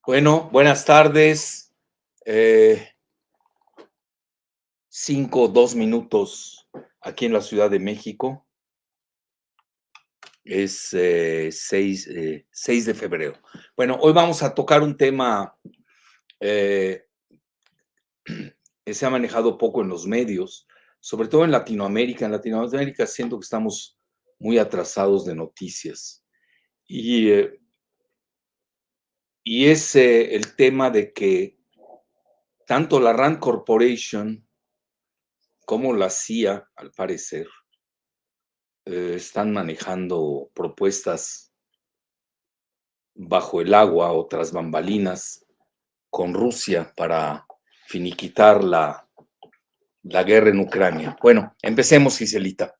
Bueno, buenas tardes. Eh, 2 minutos aquí en la Ciudad de México. Es 6 de febrero. Bueno, hoy vamos a tocar un tema eh, que se ha manejado poco en los medios, sobre todo en Latinoamérica. En Latinoamérica siento que estamos muy atrasados de noticias. Y, eh, y es el tema de que tanto la Rand Corporation como la CIA, al parecer, están manejando propuestas bajo el agua o tras bambalinas con Rusia para finiquitar la guerra en Ucrania. Bueno, empecemos, Giselita.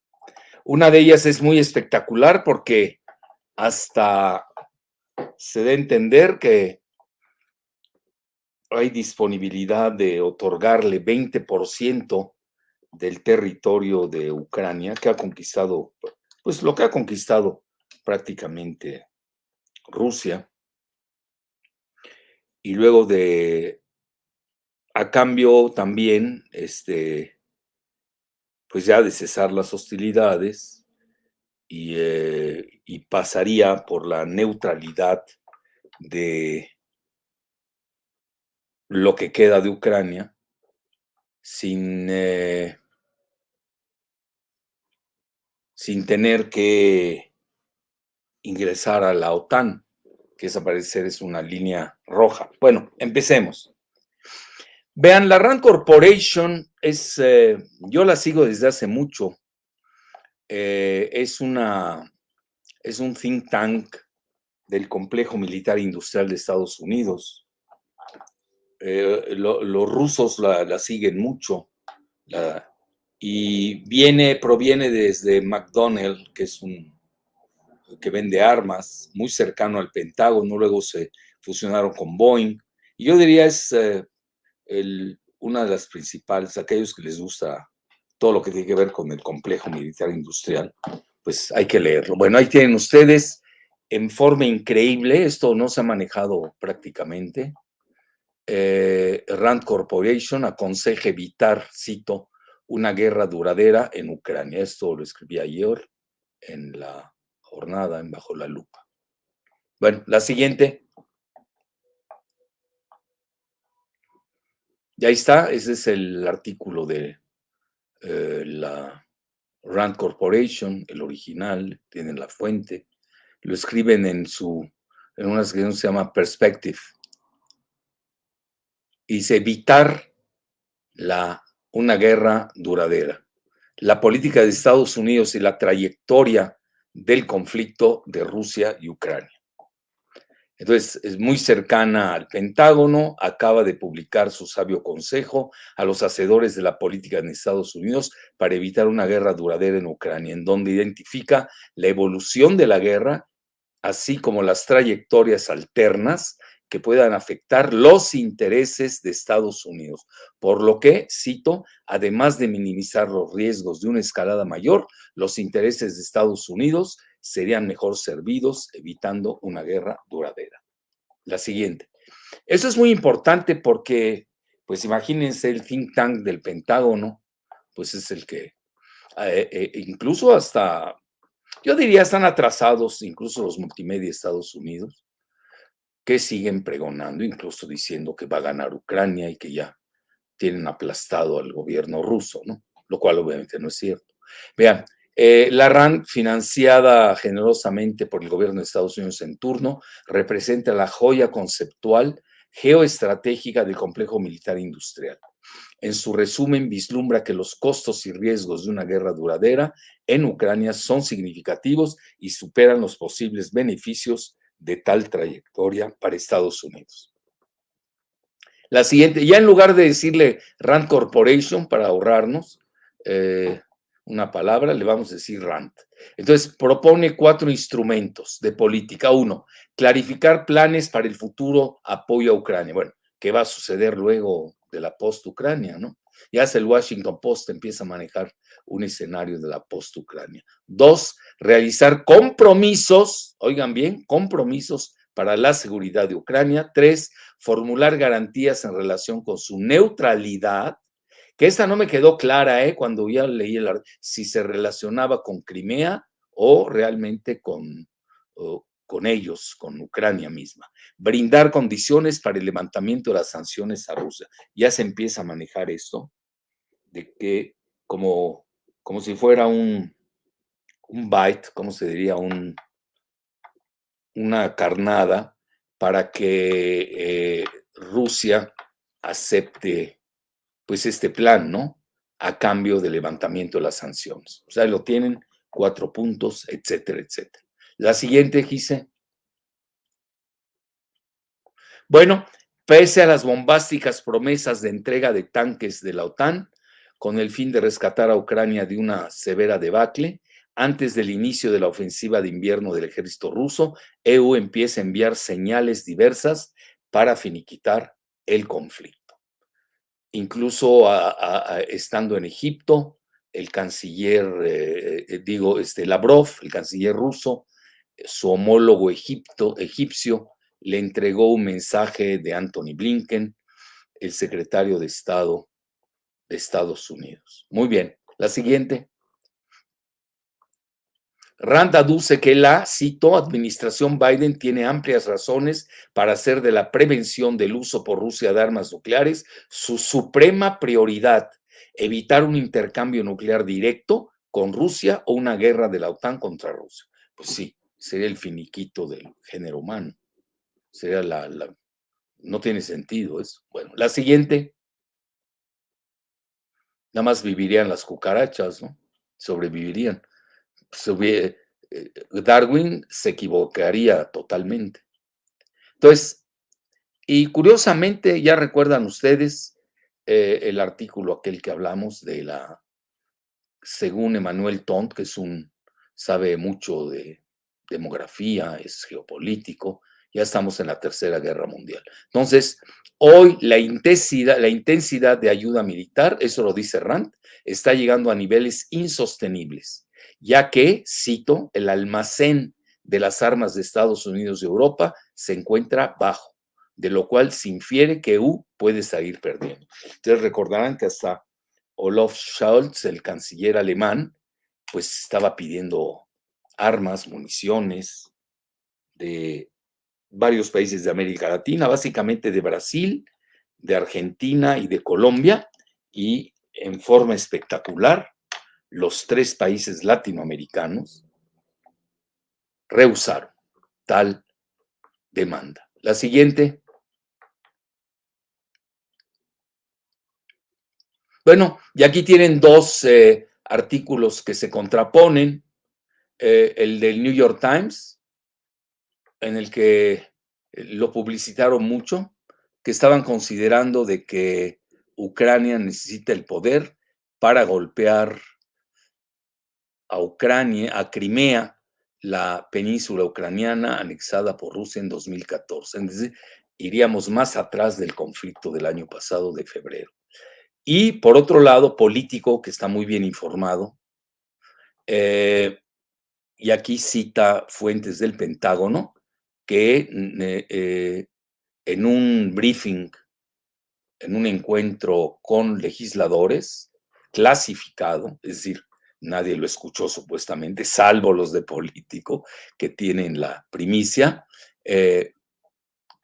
Una de ellas es muy espectacular porque hasta se da a entender que hay disponibilidad de otorgarle 20% del territorio de Ucrania que ha conquistado, pues lo que ha conquistado prácticamente Rusia, y luego a cambio también, pues ya de cesar las hostilidades y pasaría por la neutralidad de lo que queda de Ucrania sin, sin tener que ingresar a la OTAN, que esa parece ser es una línea roja. Bueno, empecemos. Vean, la Rand Corporation yo la sigo desde hace mucho. Es un think tank del complejo militar industrial de Estados Unidos. Los rusos la siguen mucho la, y proviene desde McDonnell, que es que vende armas, muy cercano al Pentágono, luego se fusionaron con Boeing, y yo diría es una de las principales, aquellos que les gusta todo lo que tiene que ver con el complejo militar industrial, pues hay que leerlo. Bueno, ahí tienen ustedes en forma increíble, esto no se ha manejado prácticamente. Rand Corporation aconseja evitar, cito, una guerra duradera en Ucrania. Esto lo escribí ayer en la jornada en Bajo la Lupa. Bueno, la siguiente. Ya está, ese es el artículo de la Rand Corporation, el original, tienen la fuente. Lo escriben en una sección que se llama Perspective. Y dice evitar una guerra duradera. La política de Estados Unidos y la trayectoria del conflicto de Rusia y Ucrania. Entonces, es muy cercana al Pentágono, acaba de publicar su sabio consejo a los hacedores de la política en Estados Unidos para evitar una guerra duradera en Ucrania, en donde identifica la evolución de la guerra, así como las trayectorias alternas que puedan afectar los intereses de Estados Unidos. Por lo que, cito, además de minimizar los riesgos de una escalada mayor, los intereses de Estados Unidos serían mejor servidos evitando una guerra duradera. La siguiente. Eso es muy importante porque, pues imagínense, el think tank del Pentágono, pues es el que incluso hasta, yo diría, están atrasados incluso los multimedia de Estados Unidos, que siguen pregonando, incluso diciendo que va a ganar Ucrania y que ya tienen aplastado al gobierno ruso, ¿no? Lo cual obviamente no es cierto. Vean, la RAND, financiada generosamente por el gobierno de Estados Unidos en turno, representa la joya conceptual geoestratégica del complejo militar industrial. En su resumen, vislumbra que los costos y riesgos de una guerra duradera en Ucrania son significativos y superan los posibles beneficios de tal trayectoria para Estados Unidos. La siguiente, ya en lugar de decirle Rand Corporation para ahorrarnos una palabra, le vamos a decir Rand. Entonces, propone 4 instrumentos de política. 1, clarificar planes para el futuro apoyo a Ucrania. Bueno, ¿qué va a suceder luego de la post-Ucrania, no? Ya hace el Washington Post, empieza a manejar un escenario de la post-Ucrania. 2, realizar compromisos, oigan bien, compromisos para la seguridad de Ucrania. 3, formular garantías en relación con su neutralidad, que esta no me quedó clara, cuando ya leí si se relacionaba con Crimea o realmente con ellos, con Ucrania misma. Brindar condiciones para el levantamiento de las sanciones a Rusia. Ya se empieza a manejar esto, de que como si fuera un bite, ¿cómo se diría? Una carnada para que Rusia acepte pues este plan, ¿no? A cambio del levantamiento de las sanciones. O sea, lo tienen 4 puntos, etcétera, etcétera. La siguiente, Gise. Bueno, pese a las bombásticas promesas de entrega de tanques de la OTAN, con el fin de rescatar a Ucrania de una severa debacle, antes del inicio de la ofensiva de invierno del ejército ruso, EU empieza a enviar señales diversas para finiquitar el conflicto. Incluso estando en Egipto, el canciller, Lavrov, el canciller ruso, su homólogo egipcio, le entregó un mensaje de Anthony Blinken, el secretario de Estado de Estados Unidos. Muy bien, la siguiente. Rand aduce que la, cito, administración Biden tiene amplias razones para hacer de la prevención del uso por Rusia de armas nucleares su suprema prioridad, evitar un intercambio nuclear directo con Rusia o una guerra de la OTAN contra Rusia. Pues sí, sería el finiquito del género humano. Sería no tiene sentido eso. Bueno, la siguiente. Nada más vivirían las cucarachas, ¿no? Sobrevivirían. Darwin se equivocaría totalmente. Entonces, y curiosamente, ya recuerdan ustedes el artículo aquel que hablamos de según Emmanuel Tont, que sabe mucho de demografía, es geopolítico, ya estamos en la Tercera Guerra Mundial. Entonces, hoy la intensidad de ayuda militar, eso lo dice Rand, está llegando a niveles insostenibles, ya que, cito, el almacén de las armas de Estados Unidos y Europa se encuentra bajo, de lo cual se infiere que EU puede salir perdiendo. Ustedes recordarán que hasta Olaf Scholz, el canciller alemán, pues estaba pidiendo armas, municiones de varios países de América Latina, básicamente de Brasil, de Argentina y de Colombia, y en forma espectacular, los 3 países latinoamericanos rehusaron tal demanda. La siguiente. Bueno, y aquí tienen 2 artículos que se contraponen. El del New York Times, en el que lo publicitaron mucho, que estaban considerando de que Ucrania necesita el poder para golpear a Ucrania, a Crimea, la península ucraniana anexada por Rusia en 2014. Es decir, iríamos más atrás del conflicto del año pasado de febrero. Y por otro lado, Político, que está muy bien informado, y aquí cita fuentes del Pentágono, que en un briefing, en un encuentro con legisladores, clasificado, es decir, nadie lo escuchó supuestamente, salvo los de Político, que tienen la primicia,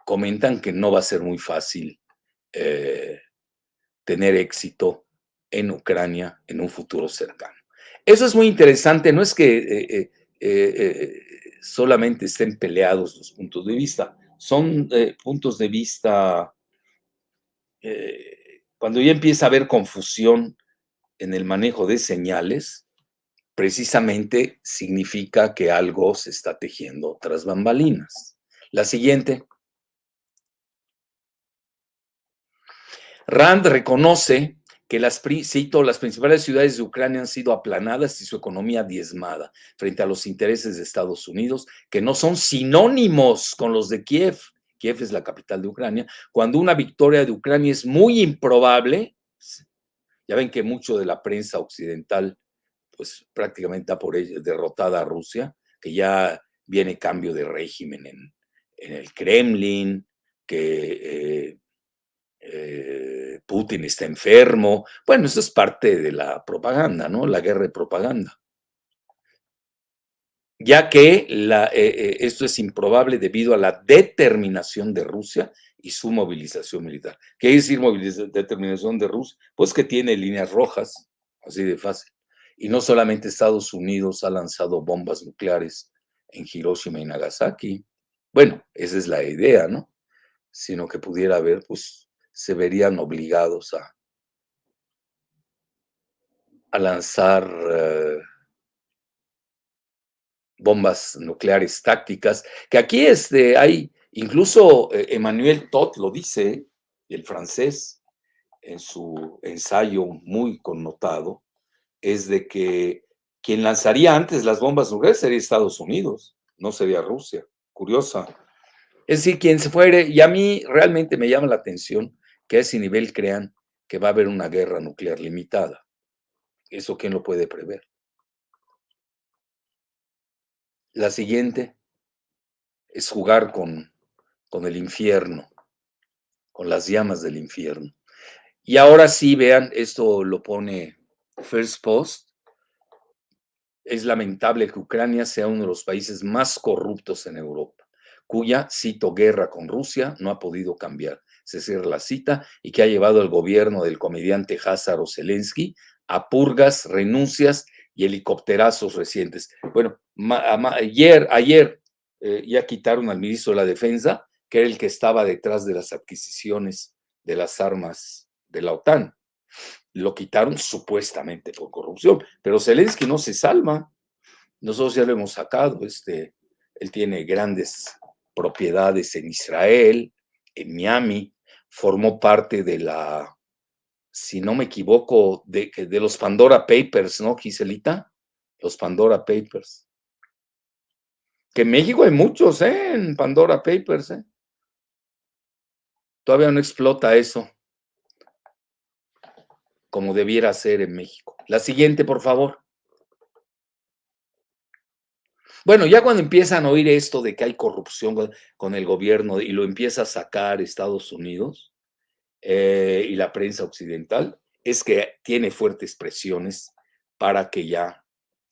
comentan que no va a ser muy fácil tener éxito en Ucrania en un futuro cercano. Eso es muy interesante, no es que solamente estén peleados los puntos de vista, son puntos de vista, cuando ya empieza a haber confusión en el manejo de señales, precisamente significa que algo se está tejiendo tras bambalinas. La siguiente. Rand reconoce que cito, las principales ciudades de Ucrania han sido aplanadas y su economía diezmada frente a los intereses de Estados Unidos, que no son sinónimos con los de Kiev. Kiev es la capital de Ucrania. Cuando una victoria de Ucrania es muy improbable, ya ven que mucho de la prensa occidental, pues prácticamente da por derrotada a Rusia, que ya viene cambio de régimen en el Kremlin, que Putin está enfermo. Bueno, eso es parte de la propaganda, ¿no? La guerra de propaganda. Ya que esto es improbable debido a la determinación de Rusia y su movilización militar. ¿Qué quiere decir determinación de Rusia? Pues que tiene líneas rojas, así de fácil. Y no solamente Estados Unidos ha lanzado bombas nucleares en Hiroshima y Nagasaki. Bueno, esa es la idea, ¿no? Sino que pudiera haber, pues se verían obligados a lanzar bombas nucleares tácticas, que aquí hay, incluso Emmanuel Todt lo dice, el francés, en su ensayo muy connotado, es de que quien lanzaría antes las bombas nucleares sería Estados Unidos, no sería Rusia. Curiosa. Es decir, quien se fuere, y a mí realmente me llama la atención que a ese nivel crean que va a haber una guerra nuclear limitada. ¿Eso quién lo puede prever? La siguiente es jugar con el infierno, con las llamas del infierno. Y ahora sí, vean, esto lo pone First Post. Es lamentable que Ucrania sea uno de los países más corruptos en Europa, cuya, cito, guerra con Rusia no ha podido cambiar. Se cierra la cita y que ha llevado al gobierno del comediante Hazar Zelensky a purgas, renuncias y helicópterazos recientes. Bueno, ayer ya quitaron al ministro de la Defensa, que era el que estaba detrás de las adquisiciones de las armas de la OTAN. Lo quitaron supuestamente por corrupción, pero Zelensky no se salva. Nosotros ya lo hemos sacado. Él tiene grandes propiedades en Israel, en Miami, formó parte de si no me equivoco, de los Pandora Papers, ¿no, Giselita? Los Pandora Papers. Que en México hay muchos, en Pandora Papers, Todavía no explota eso como debiera ser en México. La siguiente, por favor. Bueno, ya cuando empiezan a oír esto de que hay corrupción con el gobierno y lo empieza a sacar Estados Unidos y la prensa occidental, es que tiene fuertes presiones para que ya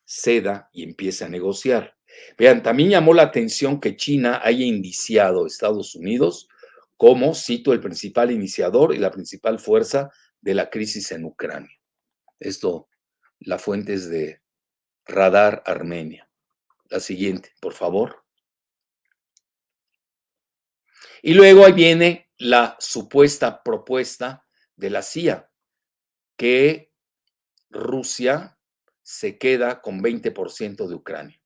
ceda y empiece a negociar. Vean, también llamó la atención que China haya indiciado a Estados Unidos como, cito, el principal iniciador y la principal fuerza de la crisis en Ucrania. Esto, la fuente es de Radar Armenia. La siguiente, por favor. Y luego ahí viene la supuesta propuesta de la CIA, que Rusia se queda con 20% de Ucrania.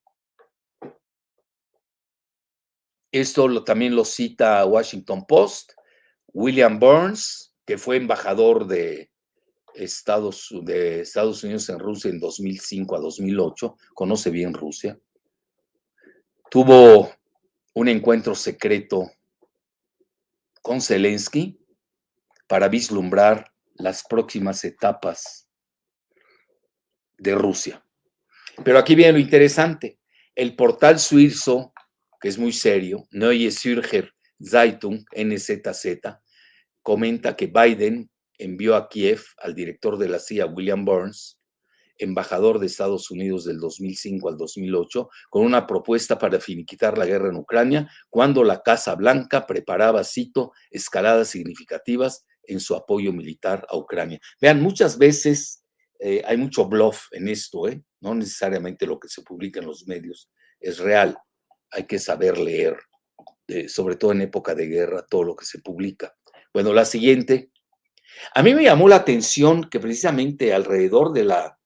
Esto también lo cita Washington Post. William Burns, que fue embajador de Estados Unidos en Rusia en 2005 a 2008, conoce bien Rusia, tuvo un encuentro secreto con Zelensky para vislumbrar las próximas etapas de Rusia. Pero aquí viene lo interesante. El portal suizo, que es muy serio, Neue Zürcher Zeitung, NZZ, comenta que Biden envió a Kiev al director de la CIA, William Burns, embajador de Estados Unidos del 2005 al 2008, con una propuesta para finiquitar la guerra en Ucrania, cuando la Casa Blanca preparaba, cito, escaladas significativas en su apoyo militar a Ucrania. Vean, muchas veces hay mucho bluff en esto, no necesariamente lo que se publica en los medios es real. Hay que saber leer, sobre todo en época de guerra, todo lo que se publica. Bueno, la siguiente. A mí me llamó la atención que precisamente alrededor de la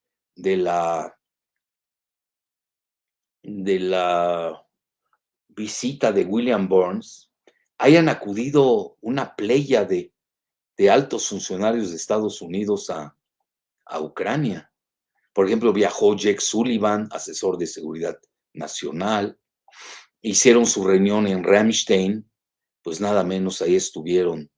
visita de William Burns hayan acudido una pléyade de altos funcionarios de Estados Unidos a Ucrania. Por ejemplo, viajó Jake Sullivan, asesor de seguridad nacional. Hicieron su reunión en Ramstein, pues nada menos ahí estuvieron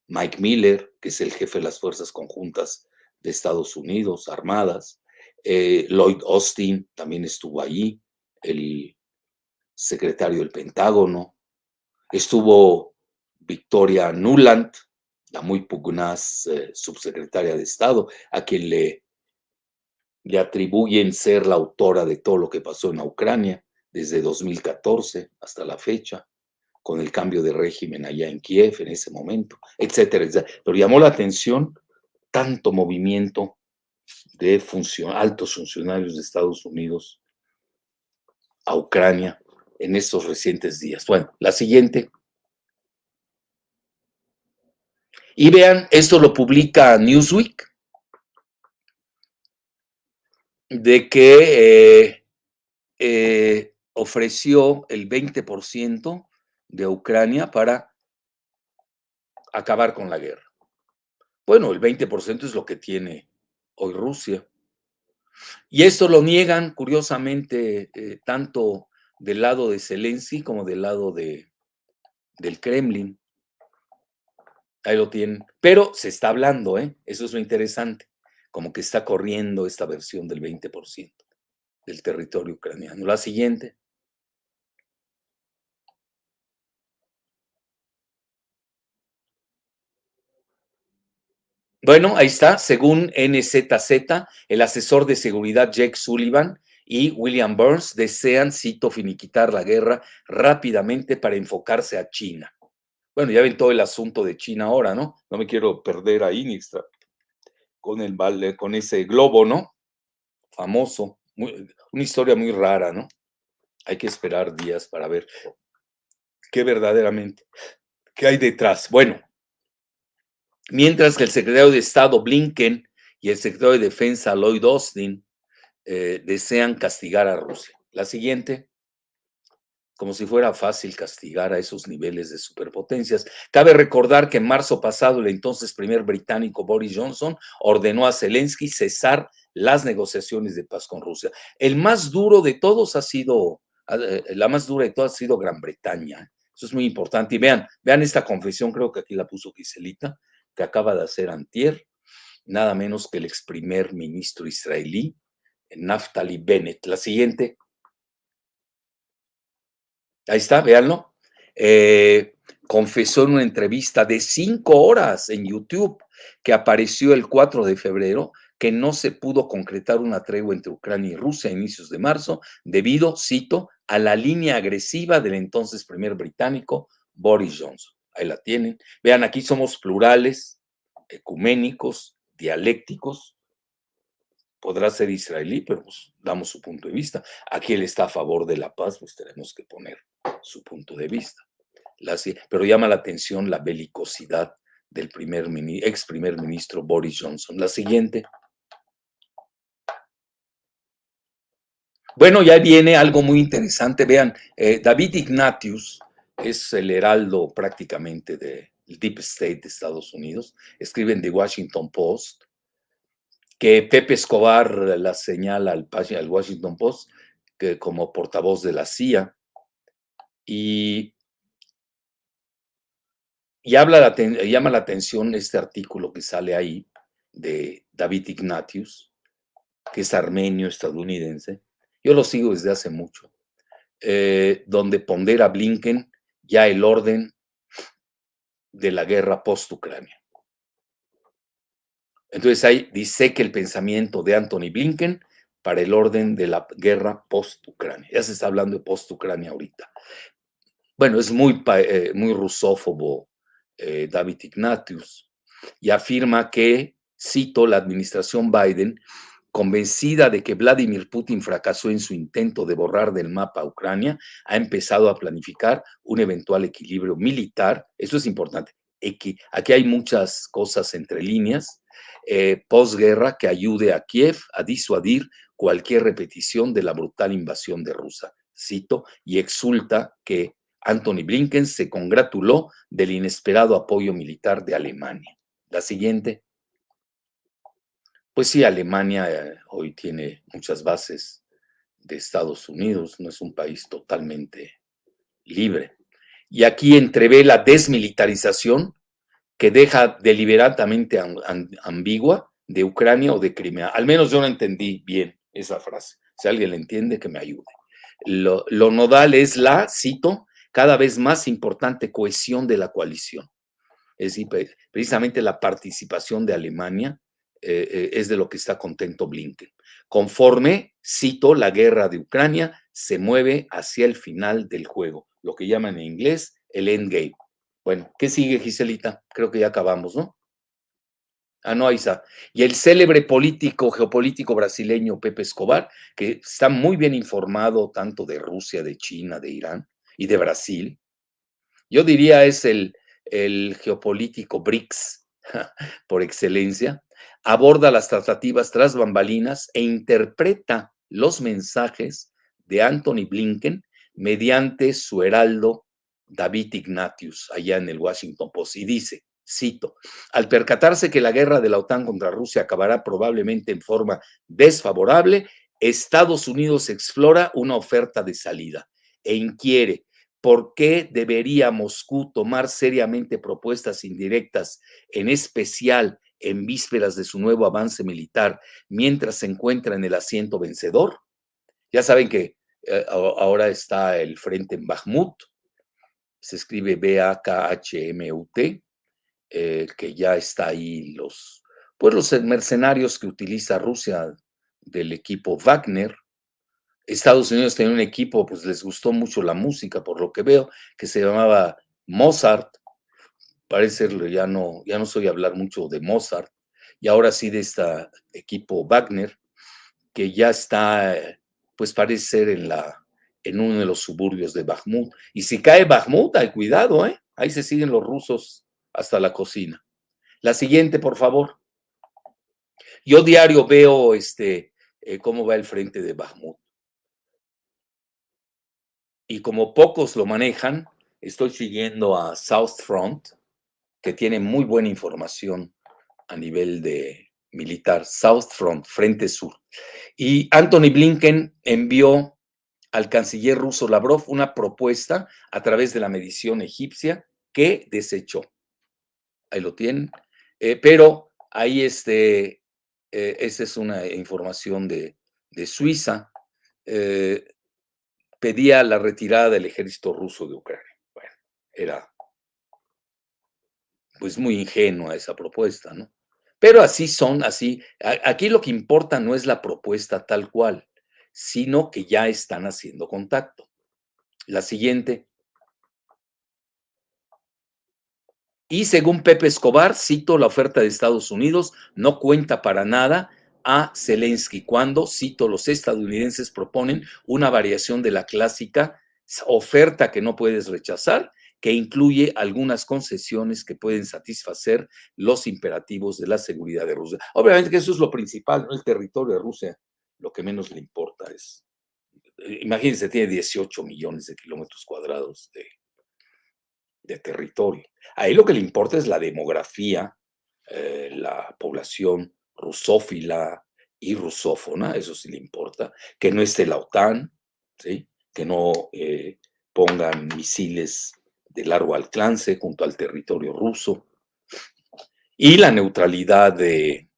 Mike Miller, que es el jefe de las fuerzas conjuntas de Estados Unidos, armadas. Lloyd Austin también estuvo allí, el secretario del Pentágono. Estuvo Victoria Nuland, la muy pugnaz subsecretaria de Estado, a quien le atribuyen ser la autora de todo lo que pasó en Ucrania desde 2014 hasta la fecha, con el cambio de régimen allá en Kiev en ese momento, etcétera, etcétera. Pero llamó la atención tanto movimiento de altos funcionarios de Estados Unidos a Ucrania en estos recientes días. Bueno, la siguiente. Y vean, esto lo publica Newsweek, de que ofreció el 20% de Ucrania para acabar con la guerra. Bueno, el 20% es lo que tiene hoy Rusia. Y esto lo niegan, curiosamente, tanto del lado de Zelensky como del lado del Kremlin. Ahí lo tienen. Pero se está hablando, eso es lo interesante, como que está corriendo esta versión del 20% del territorio ucraniano. La siguiente. Bueno, ahí está, según NZZ, el asesor de seguridad Jake Sullivan y William Burns desean, cito, finiquitar la guerra rápidamente para enfocarse a China. Bueno, ya ven todo el asunto de China ahora, ¿no? No me quiero perder ahí, Nixtra, con ese globo, ¿no? Famoso, una historia muy rara, ¿no? Hay que esperar días para ver qué verdaderamente, qué hay detrás. Bueno, mientras que el secretario de Estado Blinken y el secretario de Defensa Lloyd Austin desean castigar a Rusia. La siguiente, como si fuera fácil castigar a esos niveles de superpotencias. Cabe recordar que en marzo pasado el entonces primer británico Boris Johnson ordenó a Zelensky cesar las negociaciones de paz con Rusia. El más duro de todos ha sido, la más dura de todas ha sido Gran Bretaña. Eso es muy importante. Y vean esta confesión, creo que aquí la puso Giselita, que acaba de hacer antier, nada menos que el ex primer ministro israelí, Naftali Bennett. La siguiente. Ahí está, véanlo. Confesó en una entrevista de 5 horas en YouTube que apareció el 4 de febrero que no se pudo concretar una tregua entre Ucrania y Rusia a inicios de marzo debido, cito, a la línea agresiva del entonces primer británico Boris Johnson. Ahí la tienen. Vean, aquí somos plurales, ecuménicos, dialécticos. Podrá ser israelí, pero pues damos su punto de vista. Aquí él está a favor de la paz, pues tenemos que poner su punto de vista. Pero llama la atención la belicosidad del ex primer ministro Boris Johnson. La siguiente. Bueno, ya viene algo muy interesante. Vean, David Ignatius es el heraldo prácticamente del Deep State de Estados Unidos. Escribe en The Washington Post que Pepe Escobar la señala al Washington Post que como portavoz de la CIA y llama la atención este artículo que sale ahí de David Ignatius, que es armenio estadounidense. Yo lo sigo desde hace mucho, donde pondera Blinken ya el orden de la guerra post-Ucrania. Entonces ahí dice que el pensamiento de Anthony Blinken para el orden de la guerra post-Ucrania. Ya se está hablando de post-Ucrania ahorita. Bueno, es muy rusófobo David Ignatius y afirma que, cito, la administración Biden, convencida de que Vladimir Putin fracasó en su intento de borrar del mapa a Ucrania, ha empezado a planificar un eventual equilibrio militar. Eso es importante. Aquí hay muchas cosas entre líneas, posguerra que ayude a Kiev a disuadir cualquier repetición de la brutal invasión de Rusia. Cito, y exulta que Antony Blinken se congratuló del inesperado apoyo militar de Alemania. La siguiente. Pues sí, Alemania hoy tiene muchas bases de Estados Unidos, no es un país totalmente libre. Y aquí entrevé la desmilitarización que deja deliberadamente ambigua de Ucrania o de Crimea. Al menos yo no entendí bien esa frase. Si alguien la entiende, que me ayude. Lo nodal es la, cito, cada vez más importante cohesión de la coalición. Es decir, precisamente la participación de Alemania es de lo que está contento Blinken. Conforme, cito, la guerra de Ucrania se mueve hacia el final del juego, lo que llaman en inglés el endgame. Bueno, ¿qué sigue, Giselita? Creo que ya acabamos, ¿no? Ah, no, ahí está. Y el célebre político, geopolítico brasileño Pepe Escobar, que está muy bien informado tanto de Rusia, de China, de Irán y de Brasil. Yo diría es el geopolítico BRICS por excelencia, aborda las tratativas tras bambalinas e interpreta los mensajes de Antony Blinken mediante su heraldo David Ignatius, allá en el Washington Post, y dice, cito, al percatarse que la guerra de la OTAN contra Rusia acabará probablemente en forma desfavorable, Estados Unidos explora una oferta de salida e inquiere por qué debería Moscú tomar seriamente propuestas indirectas, en especial en vísperas de su nuevo avance militar, mientras se encuentra en el asiento vencedor. Ya saben que ahora está el frente en Bakhmut, se escribe Bakhmut, que ya está ahí pues los mercenarios que utiliza Rusia del equipo Wagner. Estados Unidos tenía un equipo, pues les gustó mucho la música, por lo que veo, que se llamaba Mozart. Parece ya no soy hablar mucho de Mozart, y ahora sí de este equipo Wagner, que ya está, pues parece ser en uno de los suburbios de Bakhmut. Y si cae Bakhmut, hay cuidado, ¿eh? Ahí se siguen los rusos hasta la cocina. La siguiente, por favor. Yo diario veo cómo va el frente de Bakhmut. Y como pocos lo manejan, estoy siguiendo a South Front, que tiene muy buena información a nivel de militar. South Front, Frente Sur. Y Antony Blinken envió al canciller ruso Lavrov una propuesta a través de la medición egipcia que desechó. Ahí lo tienen. Pero ahí esa es una información de Suiza. Pedía la retirada del ejército ruso de Ucrania. Bueno, era pues muy ingenua esa propuesta, ¿no? Pero así son, así. Aquí lo que importa no es la propuesta tal cual, sino que ya están haciendo contacto. La siguiente. Y según Pepe Escobar, cito, la oferta de Estados Unidos no cuenta para nada a Zelensky cuando, cito, los estadounidenses proponen una variación de la clásica oferta que no puedes rechazar, que incluye algunas concesiones que pueden satisfacer los imperativos de la seguridad de Rusia. Obviamente que eso es lo principal, ¿no? El territorio de Rusia, lo que menos le importa es, imagínense, tiene 18 millones de kilómetros cuadrados de territorio. Ahí lo que le importa es la demografía, la población rusófila y rusófona, eso sí le importa, que no esté la OTAN, ¿sí? Que no pongan misiles de largo alcance junto al territorio ruso, y la neutralidad de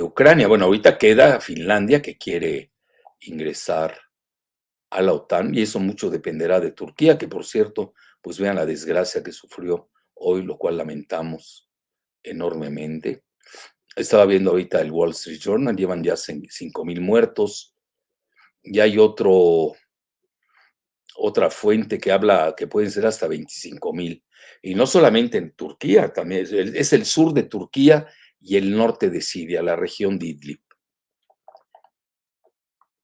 Ucrania. Bueno, ahorita queda Finlandia, que quiere ingresar a la OTAN, y eso mucho dependerá de Turquía, que por cierto, pues vean la desgracia que sufrió hoy, lo cual lamentamos enormemente. Estaba viendo ahorita el Wall Street Journal, llevan ya 5,000 muertos, y hay otra fuente que habla que pueden ser hasta 25,000, y no solamente en Turquía, también es el sur de Turquía y el norte de Siria, la región de Idlib.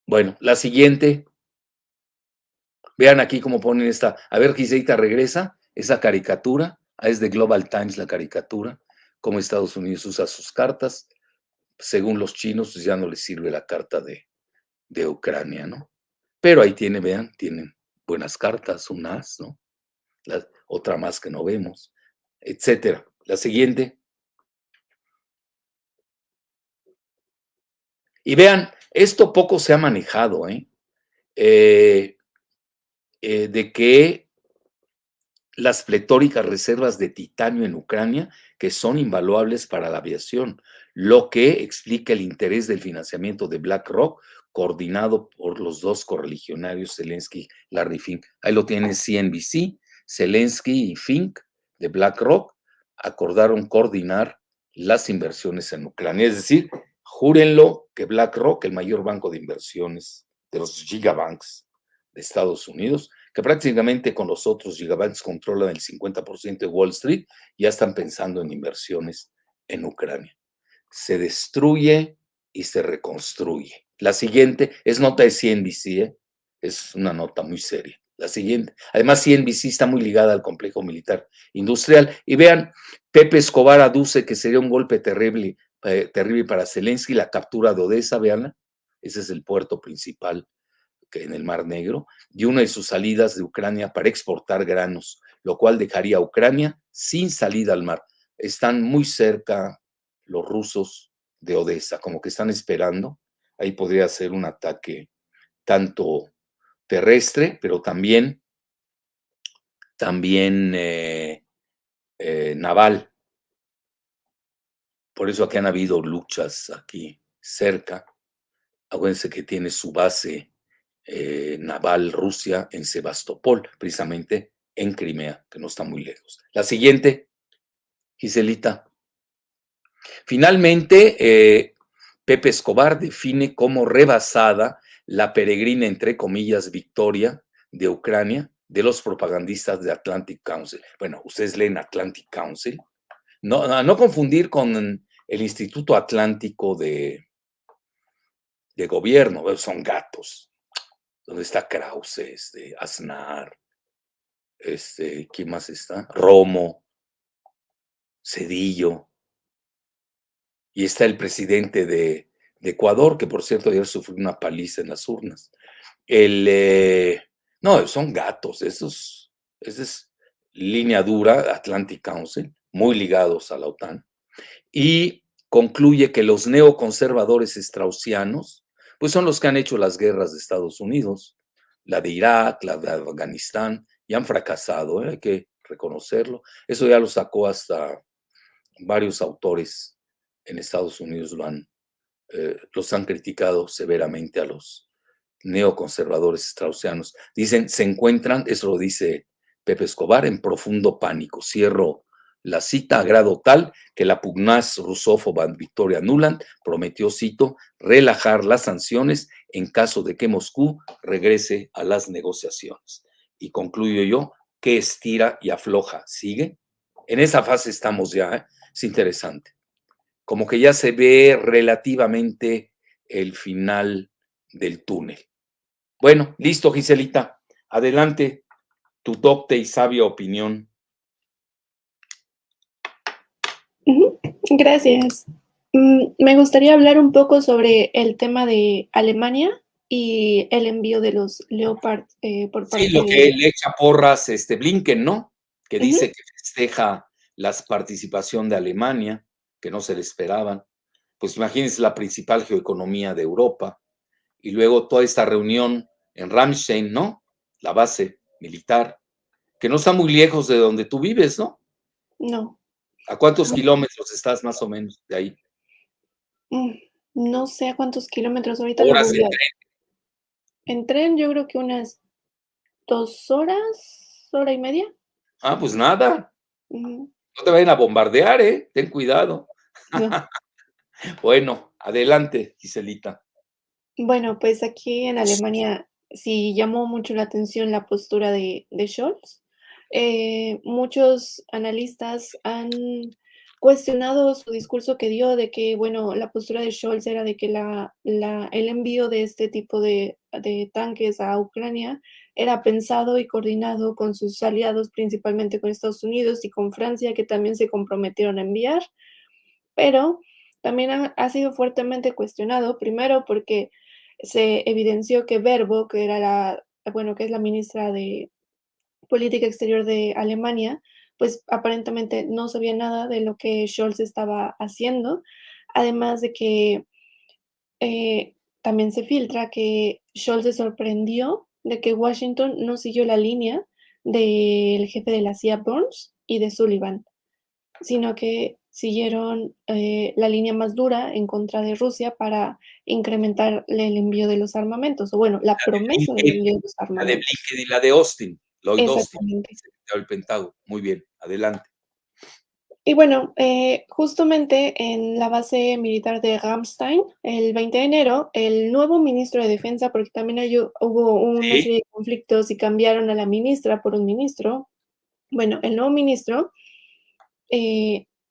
Bueno, la siguiente. Vean aquí cómo ponen esta. A ver, Giseita, regresa esa caricatura. Es de Global Times la caricatura. Cómo Estados Unidos usa sus cartas. Según los chinos, pues ya no les sirve la carta de Ucrania, ¿no? Pero ahí vean, tienen buenas cartas, un as, ¿no? Otra más que no vemos, etcétera. La siguiente. Y vean, esto poco se ha manejado, Eh, de que las pletóricas reservas de titanio en Ucrania, que son invaluables para la aviación, lo que explica el interés del financiamiento de BlackRock, coordinado por los dos correligionarios Zelensky y Larry Fink. Ahí lo tienen CNBC, Zelensky y Fink de BlackRock acordaron coordinar las inversiones en Ucrania. Es decir, júrenlo que BlackRock, el mayor banco de inversiones de los gigabanks de Estados Unidos, que prácticamente con los otros gigabanks controlan el 50% de Wall Street, ya están pensando en inversiones en Ucrania. Se destruye y se reconstruye. La siguiente es nota de CNBC, es una nota muy seria. La siguiente. Además, CNBC está muy ligada al complejo militar industrial. Y vean, Pepe Escobar aduce que sería un golpe terrible, terrible para Zelensky, la captura de Odessa, veanla. Ese es el puerto principal en el Mar Negro, y una de sus salidas de Ucrania para exportar granos, lo cual dejaría a Ucrania sin salida al mar. Están muy cerca los rusos de Odessa, como que están esperando. Ahí podría ser un ataque tanto terrestre, pero también naval. Por eso aquí han habido luchas aquí cerca. Acuérdense que tiene su base naval Rusia en Sebastopol, precisamente en Crimea, que no está muy lejos. La siguiente, Giselita. Finalmente, Pepe Escobar define como rebasada la peregrina, entre comillas, victoria de Ucrania de los propagandistas de Atlantic Council. Bueno, ustedes leen Atlantic Council. No confundir con el Instituto Atlántico de Gobierno, son gatos. Donde está Krause, Aznar, ¿quién más está? Romo, Cedillo, y está el presidente de Ecuador, que por cierto ayer sufrió una paliza en las urnas. No, son gatos, esa es línea dura, Atlantic Council, muy ligados a la OTAN, y concluye que los neoconservadores straussianos, pues son los que han hecho las guerras de Estados Unidos, la de Irak, la de Afganistán, y han fracasado, hay que reconocerlo. Eso ya lo sacó hasta varios autores en Estados Unidos, los han criticado severamente a los neoconservadores straussianos. Dicen, se encuentran, eso lo dice Pepe Escobar, en profundo pánico. Cierro la cita a grado tal que la pugnaz rusófoba Victoria Nuland prometió, cito, relajar las sanciones en caso de que Moscú regrese a las negociaciones. Y concluyo yo, que estira y afloja, ¿sigue? En esa fase estamos ya, es interesante. Como que ya se ve relativamente el final del túnel. Bueno, listo, Giselita. Adelante, tu docta y sabia opinión. Gracias. Me gustaría hablar un poco sobre el tema de Alemania y el envío de los Leopard por Sí, parte lo que de... le echa porras Blinken, ¿no? Que Ujú. dice que festeja la participación de Alemania, que no se le esperaban. Pues imagínense la principal geoeconomía de Europa. Y luego toda esta reunión en Ramstein, ¿no? La base militar, que no está muy lejos de donde tú vives, ¿no? No, ¿A cuántos kilómetros estás más o menos de ahí? mm, no sé a cuántos kilómetros, ahorita lo Horas en googleo. tren. En tren yo creo que unas 2 horas, hora y media. Ah, pues nada, Ujú. no te vayan a bombardear, ten cuidado. No. Bueno, adelante, Giselita. Bueno, pues aquí en Alemania sí llamó mucho la atención la postura de Scholz. Muchos analistas han cuestionado su discurso que dio de que, bueno, la postura de Scholz era de que el envío de este tipo de tanques a Ucrania era pensado y coordinado con sus aliados, principalmente con Estados Unidos y con Francia, que también se comprometieron a enviar, pero también ha sido fuertemente cuestionado, primero porque se evidenció que Verbo, que era bueno, que es la ministra de Política Exterior de Alemania, pues aparentemente no sabía nada de lo que Scholz estaba haciendo, además de que también se filtra que Scholz se sorprendió de que Washington no siguió la línea del jefe de la CIA, Burns, y de Sullivan, sino que siguieron la línea más dura en contra de Rusia para incrementar el envío de los armamentos, o bueno, la promesa del Blinken, envío de los la de armamentos. Blinken y la de Austin, Lloyd Austin, Exactamente. secretario del Pentágono. Muy bien, adelante. Y bueno, justamente en la base militar de Ramstein, el 20 de enero, el nuevo ministro de Defensa, porque también hubo una Sí, serie de conflictos y cambiaron a la ministra por un ministro. Bueno, el nuevo ministro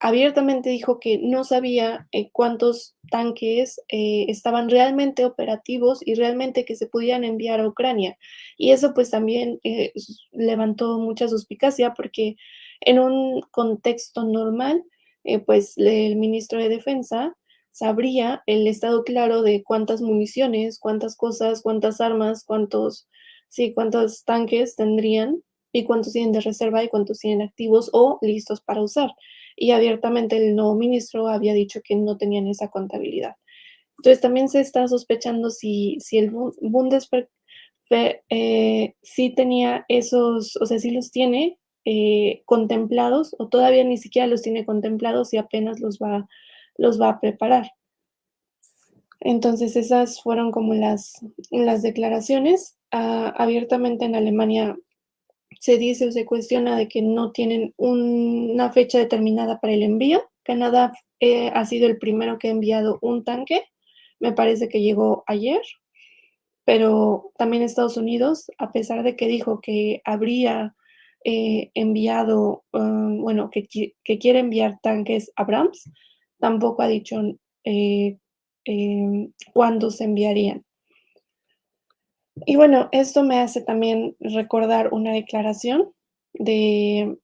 abiertamente dijo que no sabía cuántos tanques estaban realmente operativos y realmente que se podían enviar a Ucrania. Y eso pues también levantó mucha suspicacia porque en un contexto normal, pues el ministro de Defensa sabría el estado claro de cuántas municiones, cuántas cosas, cuántas armas, sí, cuántos tanques tendrían y cuántos tienen de reserva y cuántos tienen activos o listos para usar. Y abiertamente el nuevo ministro había dicho que no tenían esa contabilidad. Entonces también se está sospechando si el Bundeswehr sí tenía esos, o sea, sí los tiene contemplados o todavía ni siquiera los tiene contemplados y apenas los va a preparar. Entonces esas fueron como las declaraciones. Abiertamente en Alemania se dice o se cuestiona de que no tienen una fecha determinada para el envío. Canadá ha sido el primero que ha enviado un tanque, me parece que llegó ayer, pero también Estados Unidos, a pesar de que dijo que habría enviado, bueno, que quiere enviar tanques Abrams, tampoco ha dicho cuándo se enviarían. Y bueno, esto me hace también recordar una declaración de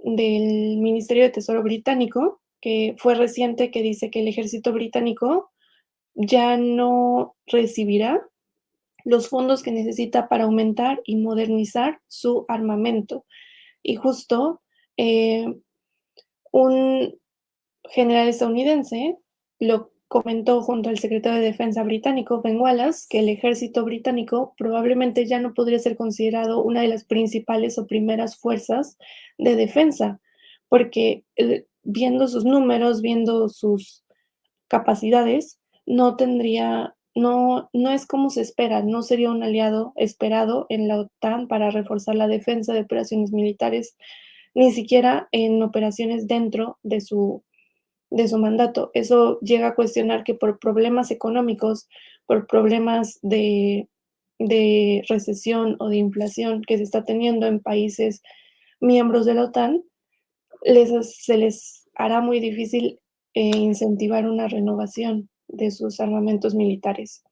del Ministerio de Tesoro británico, que fue reciente, que dice que el ejército británico ya no recibirá los fondos que necesita para aumentar y modernizar su armamento. Y justo, eh, un general estadounidense lo comentó junto al secretario de Defensa británico, Ben Wallace, que el ejército británico probablemente ya no podría ser considerado una de las principales o primeras fuerzas de defensa, porque viendo sus números, viendo sus capacidades, no es como se espera, no sería un aliado esperado en la OTAN para reforzar la defensa de operaciones militares, ni siquiera en operaciones dentro de su mandato. Eso llega a cuestionar que por problemas económicos, por problemas de recesión o de inflación que se está teniendo en países miembros de la OTAN, se les hará muy difícil incentivar una renovación de sus armamentos militares.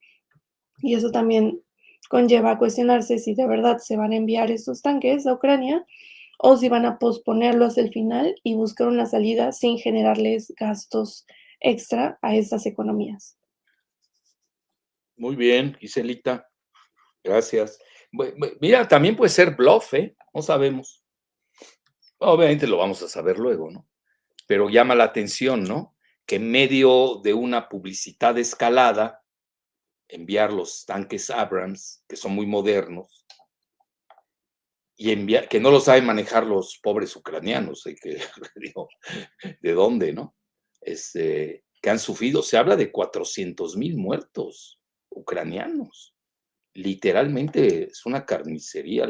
Y eso también conlleva a cuestionarse si de verdad se van a enviar estos tanques a Ucrania o si van a posponerlo hasta el final y buscar una salida sin generarles gastos extra a estas economías. muy bien, Giselita, gracias. Mira, también puede ser bluff, ¿eh? No sabemos. Obviamente lo vamos a saber luego, ¿no? Pero llama la atención, ¿no? Que en medio de una publicidad escalada, enviar los tanques Abrams, que son muy modernos, y enviar, que no lo saben manejar los pobres ucranianos, que, digo, ¿de dónde, no? Que han sufrido, se habla de 400,000 muertos ucranianos. Literalmente es una carnicería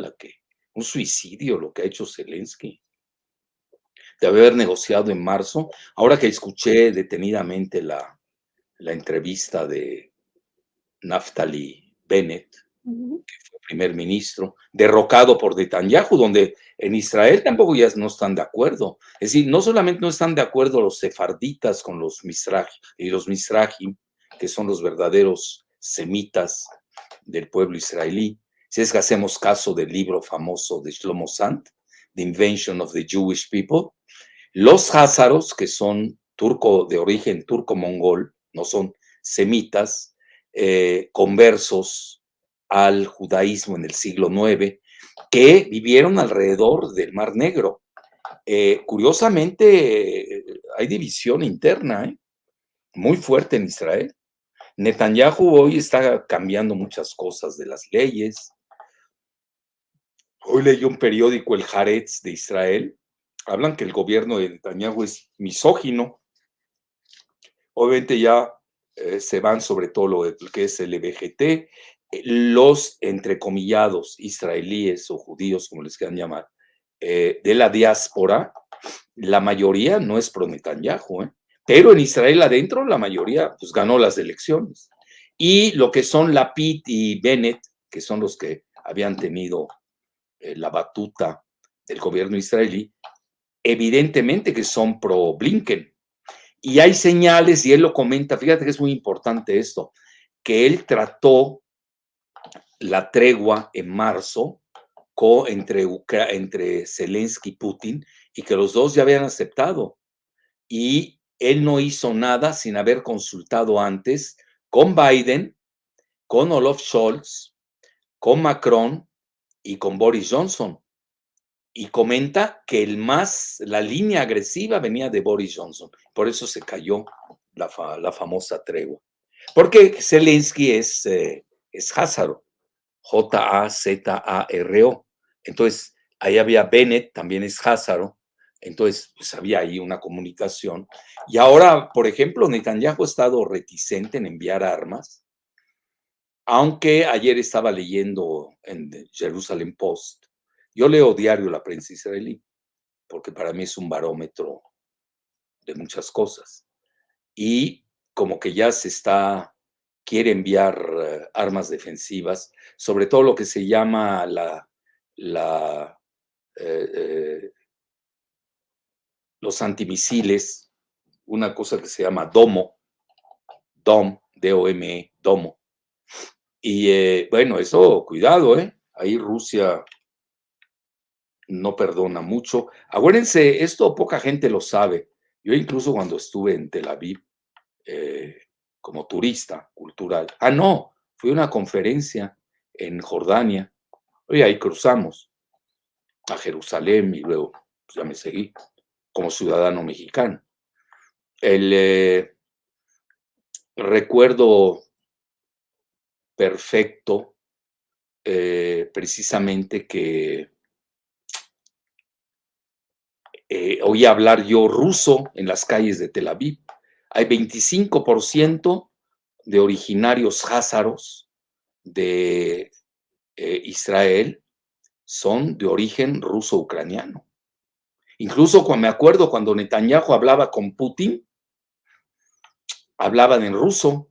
un suicidio lo que ha hecho Zelensky. De haber negociado en marzo. Ahora que escuché detenidamente la entrevista de Naftali Bennett, Ujú. primer ministro, derrocado por Netanyahu, donde en Israel tampoco ya no están de acuerdo. Es decir, no solamente no están de acuerdo los sefarditas con los Mizrahim, que son los verdaderos semitas del pueblo israelí, si es que hacemos caso del libro famoso de Shlomo Sant, The Invention of the Jewish People, los házaros, que son de origen turco-mongol, no son semitas, conversos al judaísmo en el siglo IX, que vivieron alrededor del Mar Negro. Curiosamente, hay división interna, muy fuerte en Israel. Netanyahu hoy está cambiando muchas cosas de las leyes. Hoy leí un periódico, el Haaretz de Israel, hablan que el gobierno de Netanyahu es misógino. Obviamente ya se van sobre todo lo que es el LGBT, los entrecomillados israelíes o judíos, como les quieran llamar, de la diáspora, la mayoría no es pro Netanyahu, pero en Israel adentro la mayoría pues ganó las elecciones. Y lo que son Lapid y Bennett, que son los que habían tenido la batuta del gobierno israelí, evidentemente que son pro Blinken. Y hay señales, y él lo comenta, fíjate que es muy importante esto, que él trató la tregua en marzo entre Zelensky y Putin, y que los dos ya habían aceptado. Y él no hizo nada sin haber consultado antes con Biden, con Olaf Scholz, con Macron y con Boris Johnson. Y comenta que la línea agresiva venía de Boris Johnson. Por eso se cayó la famosa tregua. Porque Zelensky es házaro, J-A-Z-A-R-O. Entonces, ahí había Bennett, también es házaro. Entonces, pues había ahí una comunicación. Y ahora, por ejemplo, Netanyahu ha estado reticente en enviar armas, aunque ayer estaba leyendo en The Jerusalem Post. Yo leo diario la prensa israelí, porque para mí es un barómetro de muchas cosas. Y como que ya quiere enviar armas defensivas, sobre todo lo que se llama los antimisiles, una cosa que se llama DOM, D-O-M-E, Domo. Y bueno, eso, cuidado, ahí Rusia no perdona mucho. Acuérdense, esto poca gente lo sabe. Yo incluso cuando estuve en Tel Aviv como turista cultural, no, fui a una conferencia en Jordania, y ahí cruzamos a Jerusalén y luego pues, ya me seguí como ciudadano mexicano. Recuerdo perfecto precisamente que oí hablar yo ruso en las calles de Tel Aviv. Hay 25% de originarios házaros de Israel son de origen ruso-ucraniano. Incluso me acuerdo cuando Netanyahu hablaba con Putin, hablaban en ruso.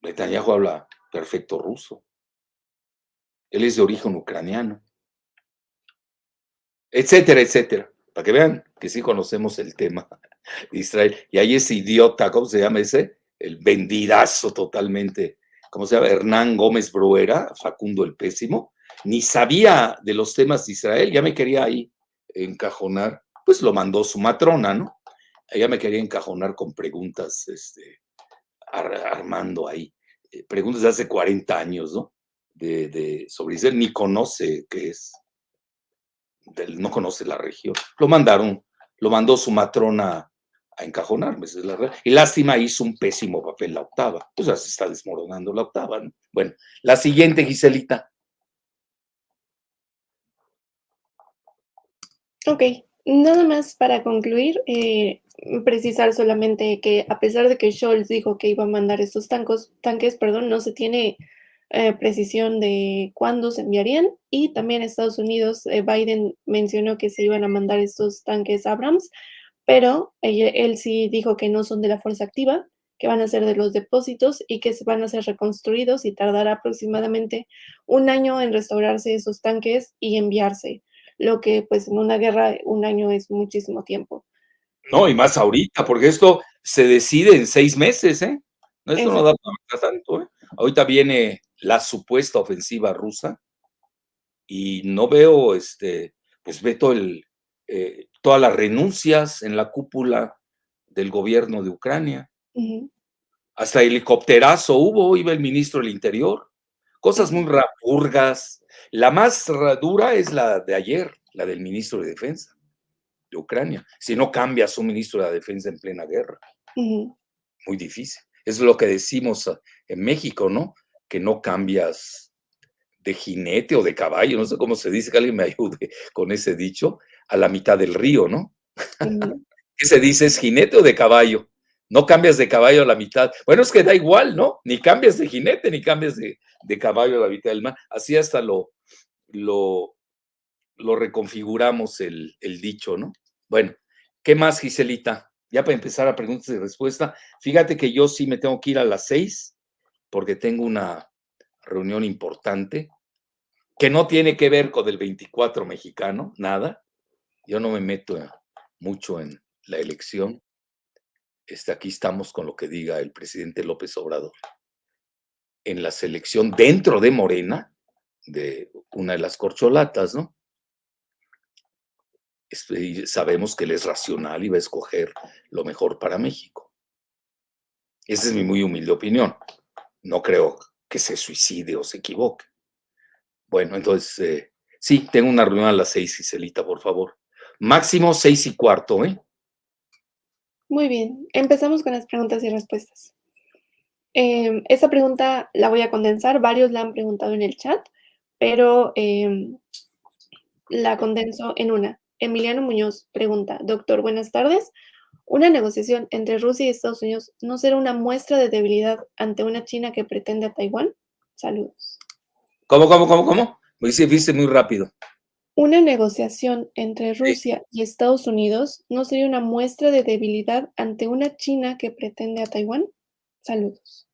Netanyahu habla perfecto ruso. Él es de origen ucraniano. Etcétera, etcétera. Para que vean que sí conocemos el tema de Israel. Y hay ese idiota, ¿cómo se llama ese? El vendidazo totalmente, ¿cómo se llama? Hernán Gómez Bruera, Facundo el Pésimo. Ni sabía de los temas de Israel, ya me quería ahí encajonar. Pues lo mandó su matrona, ¿no? Ella me quería encajonar con preguntas, armando ahí. Preguntas de hace 40 años, ¿no? Sobre Israel, ni conoce qué es. No conoce la región. Lo mandó su matrona a encajonarme. Y lástima, hizo un pésimo papel la octava. Pues ya se está desmoronando la octava, ¿no? Bueno, la siguiente, Giselita. Ok, nada más para concluir, precisar solamente que a pesar de que Scholz dijo que iba a mandar estos tanques, perdón, no se tiene precisión de cuándo se enviarían, y también Estados Unidos, Biden mencionó que se iban a mandar estos tanques Abrams, pero él sí dijo que no son de la fuerza activa, que van a ser de los depósitos y que se van a ser reconstruidos y tardará aproximadamente un año en restaurarse esos tanques y enviarse, lo que pues en una guerra un año es muchísimo tiempo. No, y más ahorita, porque esto se decide en 6 meses, ¿eh? No, esto no da para tanto, ¿eh? Ahorita viene la supuesta ofensiva rusa y no veo, pues ve todas las renuncias en la cúpula del gobierno de Ucrania. Ujú. Hasta helicópterazo hubo, iba el ministro del Interior Cosas muy Ujú, rapurgas. La más dura es la de ayer, la del ministro de Defensa de Ucrania. Si no cambias un ministro de la Defensa en plena guerra, ujú, muy difícil. Es lo que decimos en México, ¿no? Que no cambias de jinete o de caballo, no sé cómo se dice, que alguien me ayude con ese dicho, a la mitad del río, ¿no? ujú. ¿Qué se dice? ¿Es jinete o de caballo? No cambias de caballo a la mitad. Bueno, es que da igual, ¿no? Ni cambias de jinete, ni cambias de caballo a la mitad del mar. Así hasta lo, lo reconfiguramos el dicho, ¿no? Bueno, ¿qué más, Giselita? Ya para empezar a preguntas y respuesta. Fíjate que yo sí me tengo que ir a las 6 porque tengo una reunión importante que no tiene que ver con el 24 mexicano, nada. Yo no me meto mucho en la elección. Aquí estamos con lo que diga el presidente López Obrador. En la selección dentro de Morena, de una de las corcholatas, ¿no? Y sabemos que él es racional y va a escoger lo mejor para México. Esa es mi muy humilde opinión. No creo que se suicide o se equivoque. Bueno, entonces, sí, tengo una reunión a las 6, Giselita, por favor. Máximo 6:15, ¿eh? Muy bien, empezamos con las preguntas y respuestas. Esta pregunta la voy a condensar, varios la han preguntado en el chat, pero la condenso en una. Emiliano Muñoz pregunta, doctor, buenas tardes. ¿Una negociación entre Rusia y Estados Unidos no será una muestra de debilidad ante una China que pretende a Taiwán? Saludos. ¿Cómo? Me viste muy rápido. ¿Una negociación entre Sí. Rusia y Estados Unidos no sería una muestra de debilidad ante una China que pretende a Taiwán? Saludos.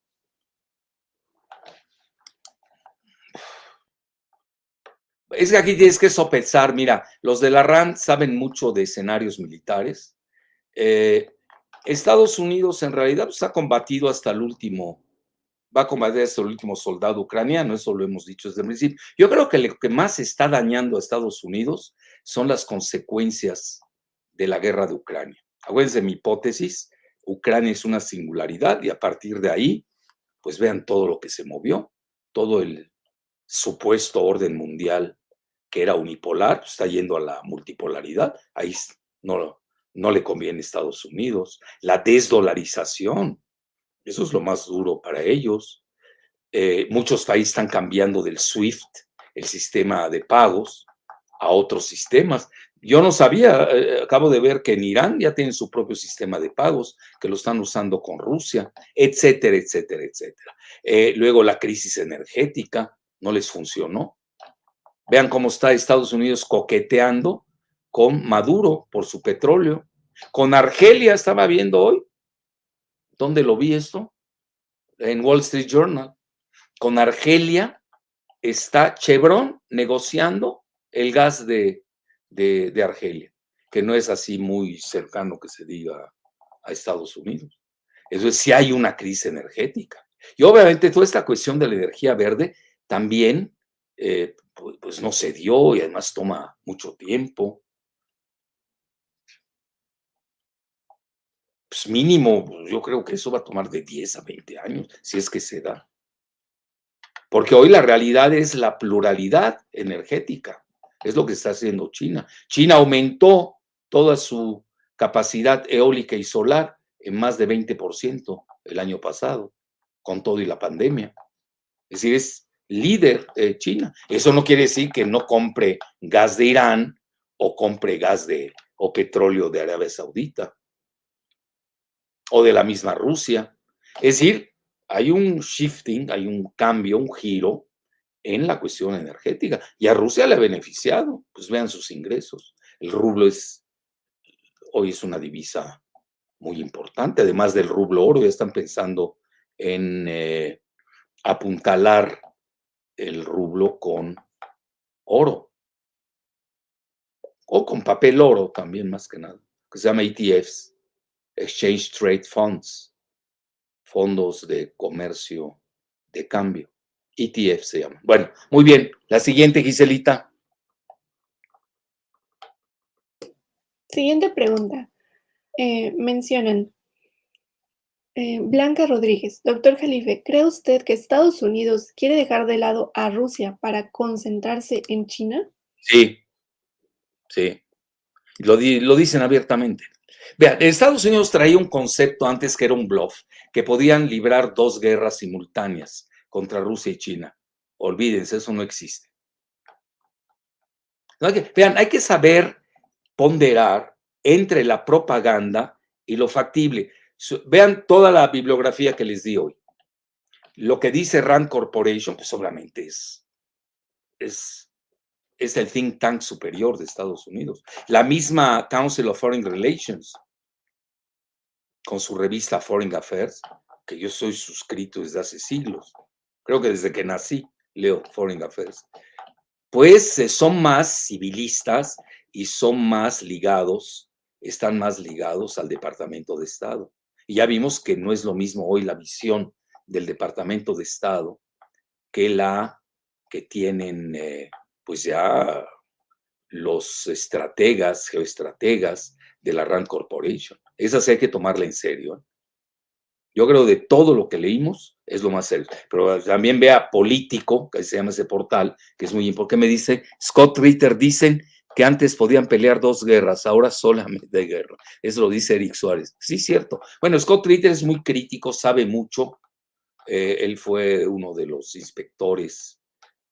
Es que aquí tienes que sopesar, mira, los de la RAND saben mucho de escenarios militares. Eh, Estados Unidos en realidad pues, ha combatido hasta el último, va a combatir hasta el último soldado ucraniano, eso lo hemos dicho desde el principio. Yo creo que lo que más está dañando a Estados Unidos son las consecuencias de la guerra de Ucrania. Acuérdense de mi hipótesis, Ucrania es una singularidad y a partir de ahí, pues vean todo lo que se movió, todo el supuesto orden mundial que era unipolar, pues, está yendo a la multipolaridad. Ahí no, no le conviene a Estados Unidos. La desdolarización, eso es lo más duro para ellos. Muchos países están cambiando del SWIFT, el sistema de pagos, a otros sistemas. Yo no sabía, acabo de ver que en Irán ya tienen su propio sistema de pagos, que lo están usando con Rusia, etcétera, etcétera, etcétera. Luego la crisis energética no les funcionó. Vean cómo está Estados Unidos coqueteando con Maduro por su petróleo. Con Argelia estaba viendo hoy. ¿Dónde lo vi esto? En Wall Street Journal. Con Argelia está Chevron negociando el gas de Argelia, que no es así muy cercano que se diga a Estados Unidos. Eso es, si hay una crisis energética. Y obviamente toda esta cuestión de la energía verde también, pues no se dio y además toma mucho tiempo. Pues mínimo, pues, yo creo que eso va a tomar de 10 a 20 años, si es que se da. Porque hoy la realidad es la pluralidad energética. Es lo que está haciendo China. China aumentó toda su capacidad eólica y solar en más de 20% el año pasado, con todo y la pandemia. Es decir, es líder China. Eso no quiere decir que no compre gas de Irán o compre gas o petróleo de Arabia Saudita o de la misma Rusia. Es decir, hay un shifting, hay un cambio, un giro en la cuestión energética. Y a Rusia le ha beneficiado. Pues vean sus ingresos. El rublo hoy es una divisa muy importante. Además del rublo oro, ya están pensando en apuntalar el rublo con oro o con papel oro también, más que nada, que se llama ETFs, Exchange Trade Funds, fondos de comercio de cambio. ETF se llama. Bueno, muy bien. La siguiente, Giselita. Siguiente pregunta. Mencionan, Blanca Rodríguez, doctor Jalife, ¿cree usted que Estados Unidos quiere dejar de lado a Rusia para concentrarse en China? Sí, sí. Lo dicen abiertamente. Vean, Estados Unidos traía un concepto antes que era un bluff, que podían librar dos guerras simultáneas contra Rusia y China. Olvídense, eso no existe. No vean, hay que saber ponderar entre la propaganda y lo factible. Vean toda la bibliografía que les di hoy. Lo que dice Rand Corporation, pues obviamente es, es el think tank superior de Estados Unidos. La misma Council of Foreign Relations, con su revista Foreign Affairs, que yo soy suscrito desde hace siglos. Creo que desde que nací leo Foreign Affairs. Pues son más civilistas y son más ligados, están más ligados al Departamento de Estado. Y ya vimos que no es lo mismo hoy la visión del Departamento de Estado que la que tienen pues ya los estrategas, geoestrategas de la Rand Corporation. Esa sí hay que tomarla en serio. Yo creo de todo lo que leímos es lo más serio. Pero también vea Político, que se llama ese portal, que es muy importante. Me dice, Scott Ritter dicen que antes podían pelear dos guerras, ahora solamente guerra. Eso lo dice Eric Suárez. Sí, cierto. Bueno, Scott Ritter es muy crítico, sabe mucho. Él fue uno de los inspectores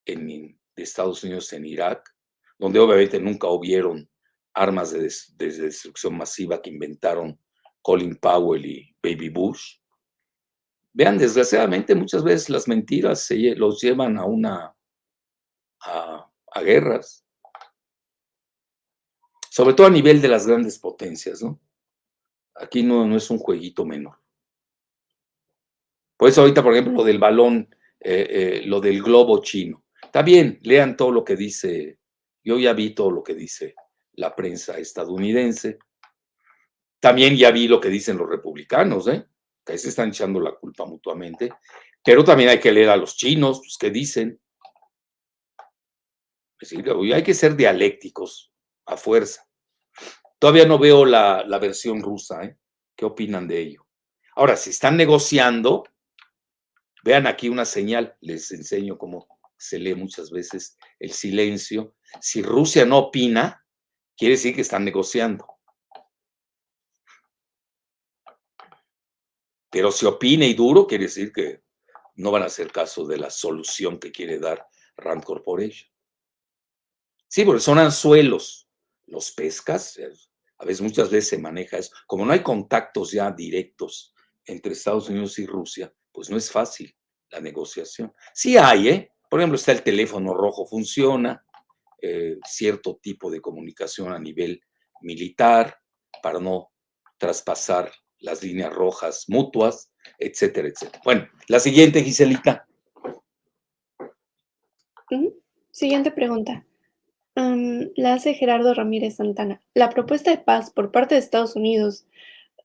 de Estados Unidos en Irak, donde obviamente nunca hubieron armas de destrucción masiva que inventaron Colin Powell y Baby Bush. Vean, desgraciadamente muchas veces las mentiras los llevan a guerras, sobre todo a nivel de las grandes potencias, ¿no? Aquí no es un jueguito menor. Por eso ahorita, por ejemplo, lo del balón, lo del globo chino. Está bien, lean todo lo que dice, yo ya vi todo lo que dice la prensa estadounidense. También ya vi lo que dicen los republicanos, que ahí se están echando la culpa mutuamente. Pero también hay que leer a los chinos, pues, ¿qué dicen? Es decir, hay que ser dialécticos a fuerza. Todavía no veo la versión rusa, ¿eh? ¿Qué opinan de ello? Ahora, si están negociando, vean aquí una señal, les enseño cómo se lee muchas veces el silencio. Si Rusia no opina, quiere decir que están negociando. Pero si opina y duro, quiere decir que no van a hacer caso de la solución que quiere dar Rand Corporation. Sí, porque son anzuelos. Los pescas, a veces, muchas veces se maneja eso. Como no hay contactos ya directos entre Estados Unidos y Rusia, pues no es fácil la negociación. Sí hay, ¿eh? Por ejemplo, está el teléfono rojo, funciona, cierto tipo de comunicación a nivel militar para no traspasar las líneas rojas mutuas, etcétera, etcétera. Bueno, la siguiente, Giselita. Siguiente pregunta. La hace Gerardo Ramírez Santana. La propuesta de paz por parte de Estados Unidos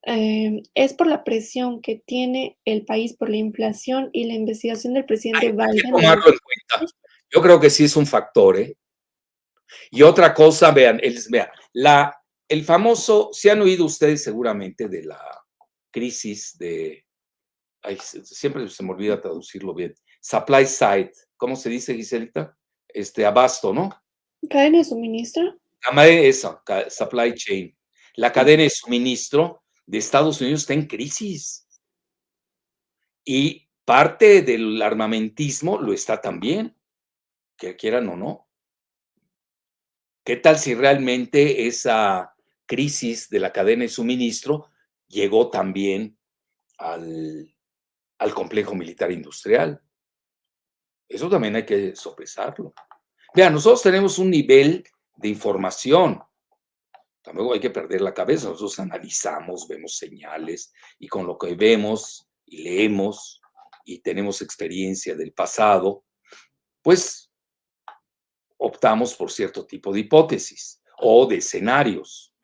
es por la presión que tiene el país por la inflación y la investigación del presidente Hay que Biden. tomarlo en cuenta. Yo creo que sí es un factor, ¿eh? Y otra cosa, vean, el famoso, se han oído ustedes seguramente de la crisis ay, siempre se me olvida traducirlo bien, supply side, ¿cómo se dice, Giselita? Abasto, ¿no? ¿Cadena de suministro? Eso, supply chain. La cadena de suministro de Estados Unidos está en crisis. Y parte del armamentismo lo está también, que quieran o no. ¿Qué tal si realmente esa crisis de la cadena de suministro llegó también al complejo militar industrial? Eso también hay que sopesarlo. Vean, nosotros tenemos un nivel de información. Tampoco hay que perder la cabeza. Nosotros analizamos, vemos señales y con lo que vemos y leemos y tenemos experiencia del pasado, pues optamos por cierto tipo de hipótesis o de escenarios,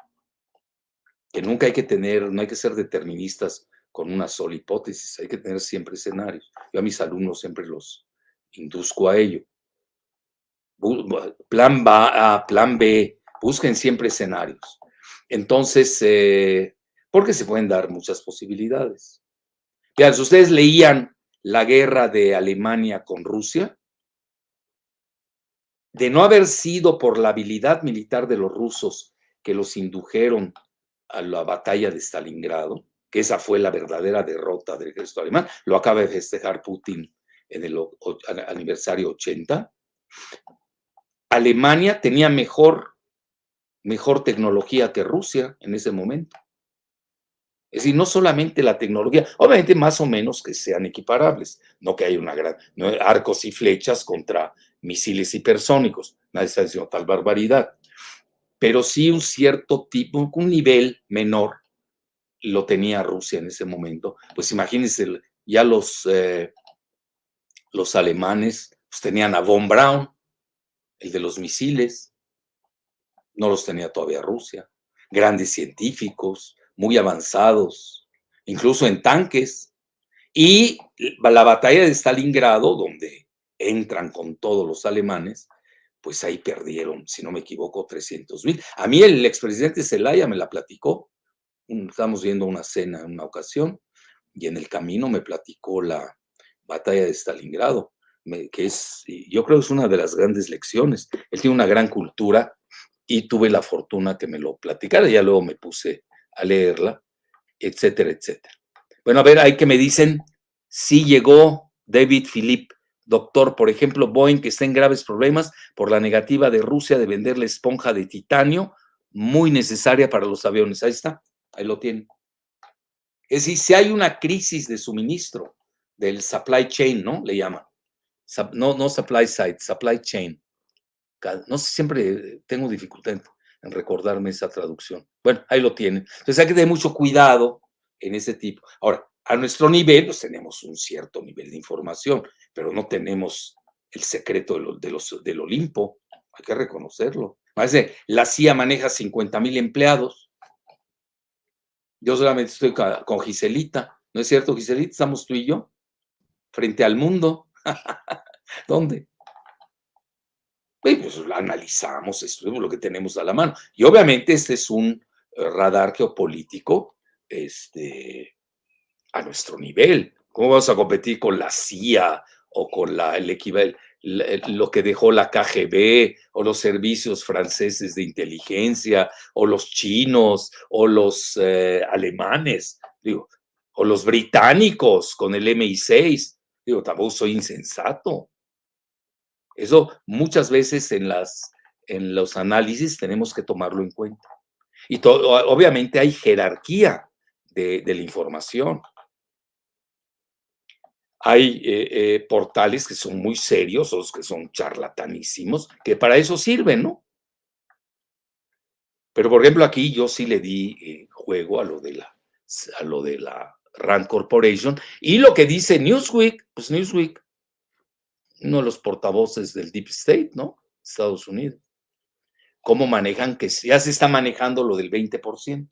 que nunca hay que tener, no hay que ser deterministas con una sola hipótesis, hay que tener siempre escenarios. Yo a mis alumnos siempre los induzco a ello. Plan A, plan B, busquen siempre escenarios. Entonces, porque se pueden dar muchas posibilidades. Vean, si ustedes leían la guerra de Alemania con Rusia, de no haber sido por la habilidad militar de los rusos que los indujeron a la batalla de Stalingrado, que esa fue la verdadera derrota del ejército alemán, lo acaba de festejar Putin en el aniversario 80, Alemania tenía mejor tecnología que Rusia en ese momento. Es decir, no solamente la tecnología, obviamente más o menos que sean equiparables, no que haya una gran, no, arcos y flechas contra misiles hipersónicos, nadie está diciendo tal barbaridad, pero sí un cierto tipo, un nivel menor lo tenía Rusia en ese momento. Pues imagínense, ya los alemanes pues tenían a von Braun, el de los misiles, no los tenía todavía Rusia, grandes científicos, muy avanzados, incluso en tanques. Y la batalla de Stalingrado, donde entran con todos los alemanes, pues ahí perdieron, si no me equivoco, 300,000. A mí el expresidente Zelaya me la platicó. Estábamos viendo una cena en una ocasión y en el camino me platicó la batalla de Stalingrado, que es, yo creo que es una de las grandes lecciones. Él tiene una gran cultura y tuve la fortuna que me lo platicara. Ya luego me puse a leerla, etcétera, etcétera. Bueno, a ver, hay que me dicen si llegó David Philip, doctor, por ejemplo, Boeing, que está en graves problemas por la negativa de Rusia de vender la esponja de titanio muy necesaria para los aviones. Ahí está, ahí lo tienen. Es decir, si hay una crisis de suministro del supply chain, ¿no? Le llaman. No supply side, supply chain. No sé, siempre tengo dificultad en recordarme esa traducción. Bueno, ahí lo tienen. Entonces hay que tener mucho cuidado en ese tipo. Ahora, a nuestro nivel, pues tenemos un cierto nivel de información, pero no tenemos el secreto del Olimpo. Hay que reconocerlo. Parece, la CIA maneja 50,000 empleados. Yo solamente estoy con Giselita. ¿No es cierto, Giselita? Estamos tú y yo frente al mundo. ¿Dónde? Pues lo analizamos, estudiamos lo que tenemos a la mano. Y obviamente este es un radar geopolítico a nuestro nivel. ¿Cómo vamos a competir con la CIA o con el equivalente, lo que dejó la KGB o los servicios franceses de inteligencia o los chinos o los alemanes, digo, o los británicos con el MI6? Digo, tampoco soy insensato. Eso muchas veces en los análisis tenemos que tomarlo en cuenta. Y obviamente hay jerarquía de la información. Hay portales que son muy serios, otros que son charlatanísimos, que para eso sirven, ¿no? Pero, por ejemplo, aquí yo sí le di juego a lo de la Rand Corporation y lo que dice Newsweek, pues Newsweek, uno de los portavoces del Deep State, ¿no? Estados Unidos. ¿Cómo manejan? Que ya se está manejando lo del 20%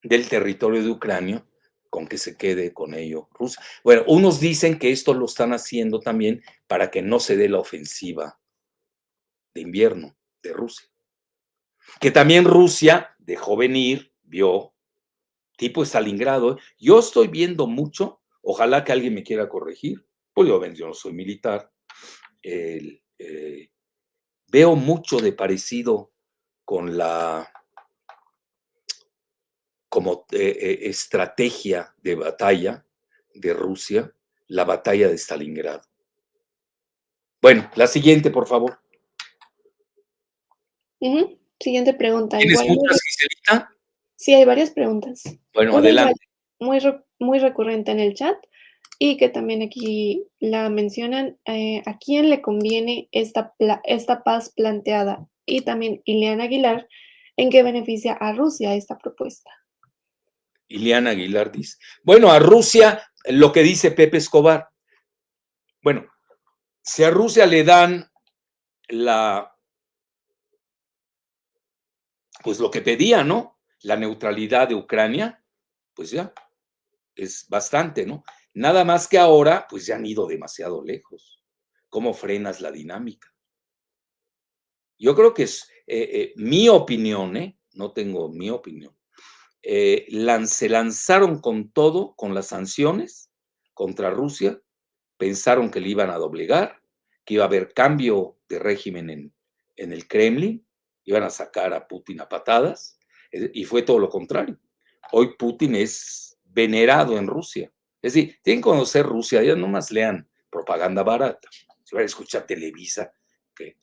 del territorio de Ucrania, con que se quede con ello Rusia. Bueno, unos dicen que esto lo están haciendo también para que no se dé la ofensiva de invierno de Rusia. Que también Rusia dejó venir, vio, tipo Stalingrado. Yo estoy viendo mucho, ojalá que alguien me quiera corregir, pues yo no soy militar, veo mucho de parecido con la como estrategia de batalla de Rusia, la batalla de Stalingrado. Bueno, la siguiente, por favor. Siguiente pregunta. ¿Tienes Igual muchas, Giselita? sí, hay varias preguntas. Bueno, Una igual adelante. muy recurrente en el chat y que también aquí la mencionan, ¿a quién le conviene esta paz planteada? Y también Ileana Aguilar, ¿en qué beneficia a Rusia esta propuesta? Ileana Aguilar dice. Bueno, a Rusia, lo que dice Pepe Escobar. Bueno, si a Rusia le dan pues lo que pedía, ¿no? La neutralidad de Ucrania, pues ya, es bastante, ¿no? Nada más que ahora, pues ya han ido demasiado lejos. ¿Cómo frenas la dinámica? Yo creo que es mi opinión, ¿eh? No tengo mi opinión. se lanzaron con todo, con las sanciones contra Rusia, pensaron que le iban a doblegar, que iba a haber cambio de régimen en el Kremlin, iban a sacar a Putin a patadas, y fue todo lo contrario. Hoy Putin es venerado en Rusia. Es decir, tienen que conocer Rusia, ya nomás lean propaganda barata. Se van a escuchar Televisa, que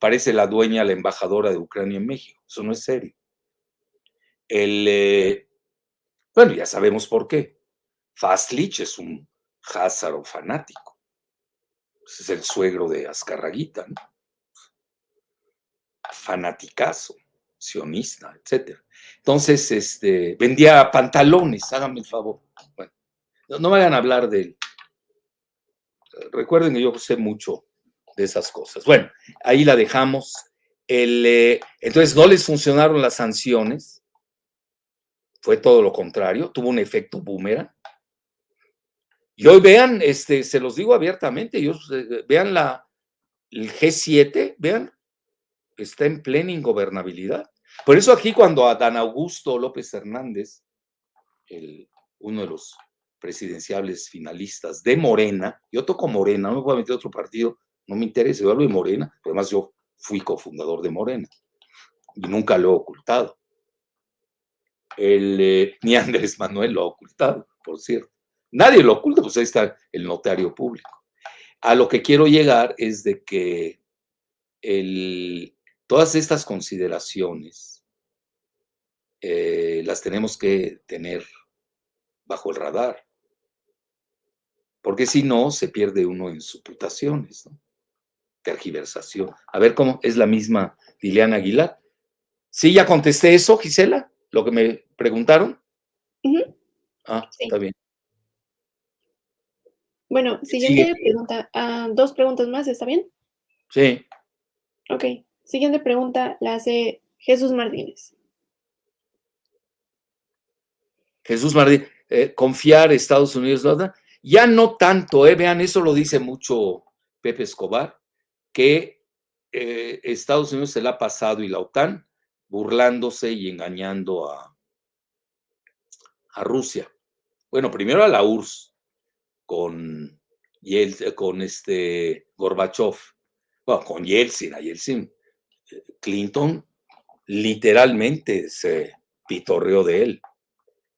parece la dueña, la embajadora de Ucrania en México. Eso no es serio. Bueno, ya sabemos por qué. Faslich es un házaro fanático. Es el suegro de Azcarraguita, ¿no? Fanaticazo, sionista, etcétera. Entonces, vendía pantalones, háganme el favor. Bueno, no me hagan hablar de él. Recuerden que yo sé mucho de esas cosas. Bueno, ahí la dejamos. Entonces, no les funcionaron las sanciones. Fue todo lo contrario, tuvo un efecto boomerang. Y hoy vean, se los digo abiertamente, vean el G7, vean, está en plena ingobernabilidad. Por eso aquí cuando a Dan Augusto López Hernández, uno de los presidenciables finalistas de Morena, yo toco Morena, no me voy a meter a otro partido, no me interesa, yo hablo de Morena, además yo fui cofundador de Morena y nunca lo he ocultado. Ni Andrés Manuel lo ha ocultado, por cierto. Nadie lo oculta, pues ahí está el notario público. A lo que quiero llegar es de que todas estas consideraciones las tenemos que tener bajo el radar, porque si no, se pierde uno en suputaciones, ¿no? Tergiversación. A ver cómo es la misma Liliana Aguilar. Sí, ya contesté eso, Gisela, lo que me preguntaron. Ujú, sí. Está bien. Bueno, Sigue. siguiente pregunta. 2 preguntas más, ¿está bien? Sí. Ok. Siguiente pregunta la hace Jesús Martínez. Jesús Martínez, confiar Estados Unidos, ¿verdad? Ya no tanto, vean, eso lo dice mucho Pepe Escobar, que Estados Unidos se la ha pasado y la OTAN burlándose y engañando a Rusia. Bueno, primero a la URSS con Gorbachev, bueno, con Yeltsin, a Yeltsin, Clinton literalmente se pitorreó de él.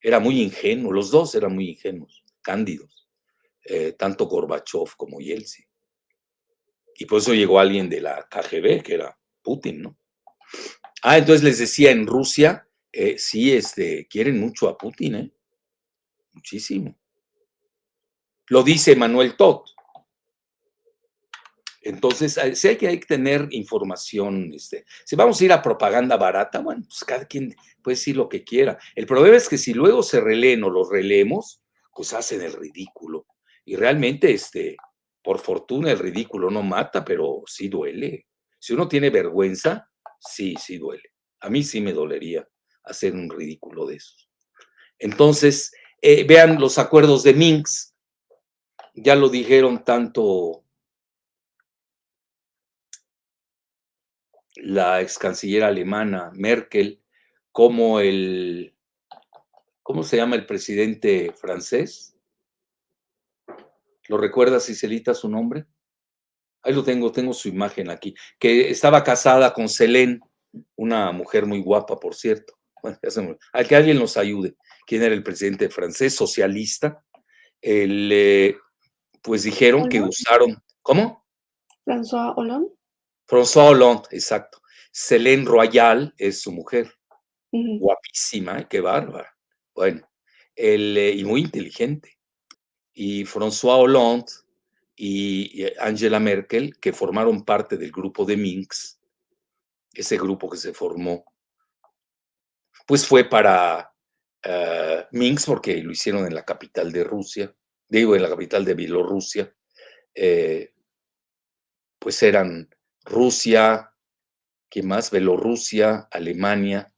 Era muy ingenuo, los dos eran muy ingenuos, cándidos, tanto Gorbachev como Yeltsin. Y por eso llegó alguien de la KGB, que era Putin, ¿no? Entonces les decía, en Rusia, sí, quieren mucho a Putin, ¿eh? Muchísimo. Lo dice Manuel Todt. Entonces, sí hay que tener información. Si vamos a ir a propaganda barata, bueno, pues cada quien puede decir lo que quiera. El problema es que si luego se releen o los releemos, pues hacen el ridículo. Y realmente, por fortuna, el ridículo no mata, pero sí duele. Si uno tiene vergüenza, sí duele. A mí sí me dolería hacer un ridículo de esos. Entonces, vean los acuerdos de Minsk. Ya lo dijeron tanto la ex canciller alemana Merkel, como ¿cómo se llama el presidente francés? ¿Lo recuerdas, Cicelita, su nombre? Ahí lo tengo su imagen aquí, que estaba casada con Selene, una mujer muy guapa, por cierto. Bueno, al que alguien nos ayude. ¿Quién era el presidente francés socialista? Pues dijeron que Hollande. usaron, ¿cómo? François Hollande. François Hollande, exacto. Selene Royal es su mujer. Guapísima, qué bárbara. Bueno, y muy inteligente. Y François Hollande y Angela Merkel, que formaron parte del grupo de Minsk, ese grupo que se formó, pues fue para Minsk, porque lo hicieron en la capital de Rusia, digo, en la capital de Bielorrusia, pues eran Rusia, ¿quién más? Bielorrusia, Alemania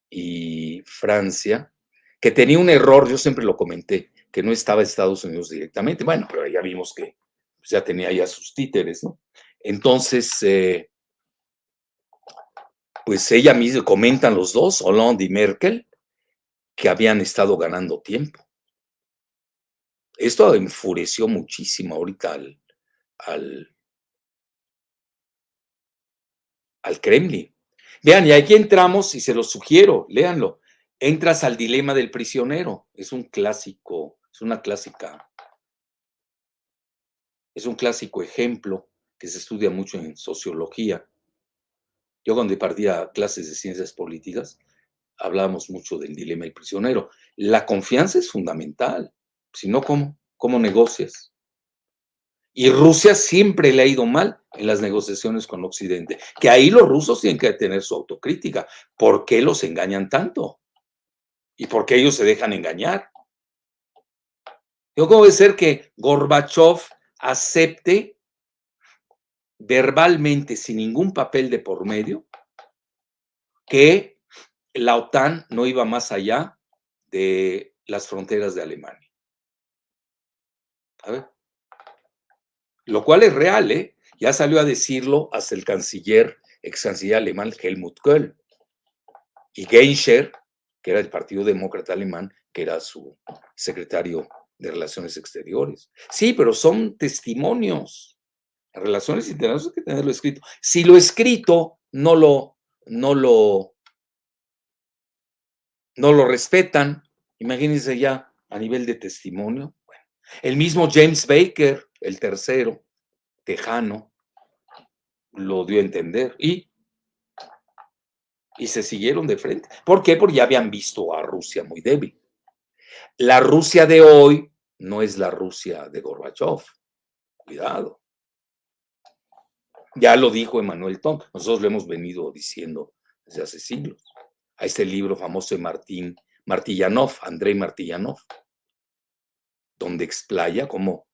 y Francia, que tenía un error, yo siempre lo comenté, que no estaba Estados Unidos directamente. Bueno, pero ya vimos que pues, ya tenía ya sus títeres, ¿no? Entonces, pues ella misma, comentan los dos, Hollande y Merkel, que habían estado ganando tiempo. Esto enfureció muchísimo ahorita al, al Kremlin. Vean, y aquí entramos, y se lo sugiero, léanlo. Entras al dilema del prisionero. Es un clásico, es un clásico ejemplo que se estudia mucho en sociología. Yo cuando impartía clases de ciencias políticas, hablábamos mucho del dilema del prisionero. La confianza es fundamental. Si no, ¿cómo negocias? Y Rusia siempre le ha ido mal en las negociaciones con Occidente, que ahí los rusos tienen que tener su autocrítica. ¿Por qué los engañan tanto? ¿Y por qué ellos se dejan engañar? ¿Cómo puede ser que Gorbachev acepte verbalmente, sin ningún papel de por medio, que la OTAN no iba más allá de las fronteras de Alemania? A ver. Lo cual es real, ¿eh? Ya salió a decirlo hasta el ex canciller alemán Helmut Kohl. Y Genscher, que era del Partido Demócrata Alemán, que era su secretario de Relaciones Exteriores. Sí, pero son testimonios. En relaciones internacionales hay que tenerlo escrito. Si lo escrito no lo respetan, imagínense ya a nivel de testimonio. Bueno, el mismo James Baker, el tercero, tejano, lo dio a entender y se siguieron de frente. ¿Por qué? Porque ya habían visto a Rusia muy débil. La Rusia de hoy no es la Rusia de Gorbachev. Cuidado. Ya lo dijo Emmanuel Tom. Nosotros lo hemos venido diciendo desde hace siglos. A este libro famoso de Andrei Martillanov, donde explaya cómo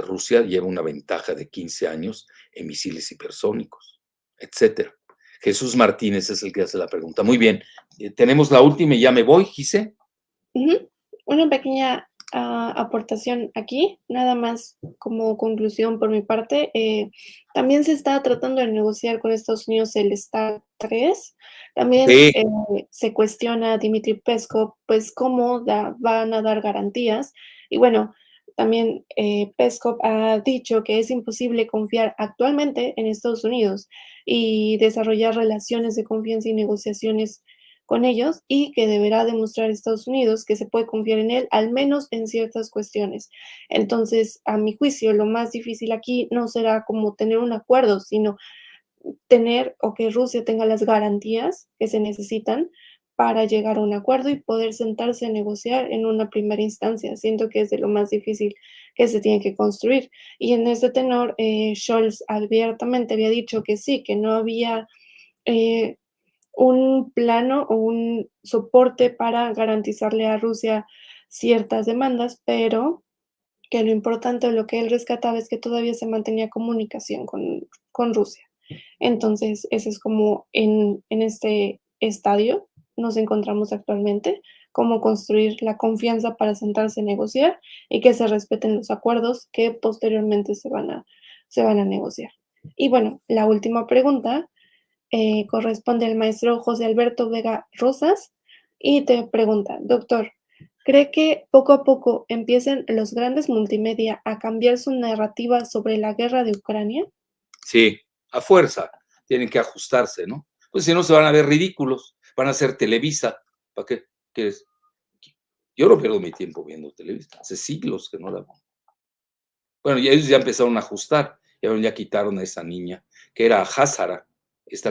Rusia lleva una ventaja de 15 años en misiles hipersónicos, etcétera. Jesús Martínez es el que hace la pregunta. Muy bien, tenemos la última y ya me voy, Gise. Una pequeña aportación aquí, nada más como conclusión por mi parte. También se está tratando de negociar con Estados Unidos el START 3. También Sí. se cuestiona a Dmitry Peskov, pues cómo van a dar garantías. Y bueno, también Peskov ha dicho que es imposible confiar actualmente en Estados Unidos y desarrollar relaciones de confianza y negociaciones con ellos, y que deberá demostrar a Estados Unidos que se puede confiar en él, al menos en ciertas cuestiones. Entonces, a mi juicio, lo más difícil aquí no será como tener un acuerdo, sino tener o que Rusia tenga las garantías que se necesitan para llegar a un acuerdo y poder sentarse a negociar en una primera instancia. Siento que es de lo más difícil que se tiene que construir. Y en ese tenor, Scholz abiertamente había dicho que sí, que no había un plano o un soporte para garantizarle a Rusia ciertas demandas, pero que lo importante o lo que él rescataba es que todavía se mantenía comunicación con Rusia. Entonces, ese es como en este estadio nos encontramos actualmente, cómo construir la confianza para sentarse a negociar y que se respeten los acuerdos que posteriormente se van a negociar. Y bueno, la última pregunta corresponde al maestro José Alberto Vega Rosas y te pregunta, doctor, ¿cree que poco a poco empiecen los grandes multimedia a cambiar su narrativa sobre la guerra de Ucrania? Sí, a fuerza, tienen que ajustarse, ¿no? Pues si no se van a ver ridículos, van a ser Televisa. ¿Para qué? ¿Quieres? Yo no pierdo mi tiempo viendo Televisa, hace siglos que no la veo. Bueno, y ellos ya empezaron a ajustar, ya quitaron a esa niña, que era Hazara,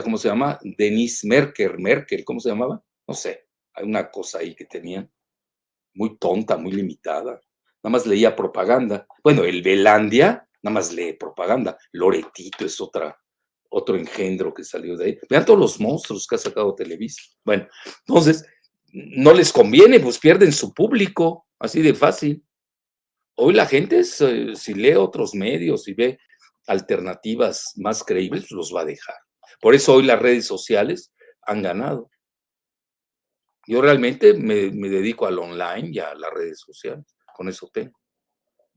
¿cómo se llama? Denise Merkel, ¿cómo se llamaba? No sé, hay una cosa ahí que tenían, muy tonta, muy limitada, nada más leía propaganda. Bueno, el Belandia nada más lee propaganda, Loretito es otro engendro que salió de ahí. Vean todos los monstruos que ha sacado Televisa. Bueno, entonces, no les conviene, pues pierden su público, así de fácil. Hoy la gente, si lee otros medios y ve alternativas más creíbles, los va a dejar. Por eso hoy las redes sociales han ganado. Yo realmente me dedico al online y a las redes sociales. Con eso tengo.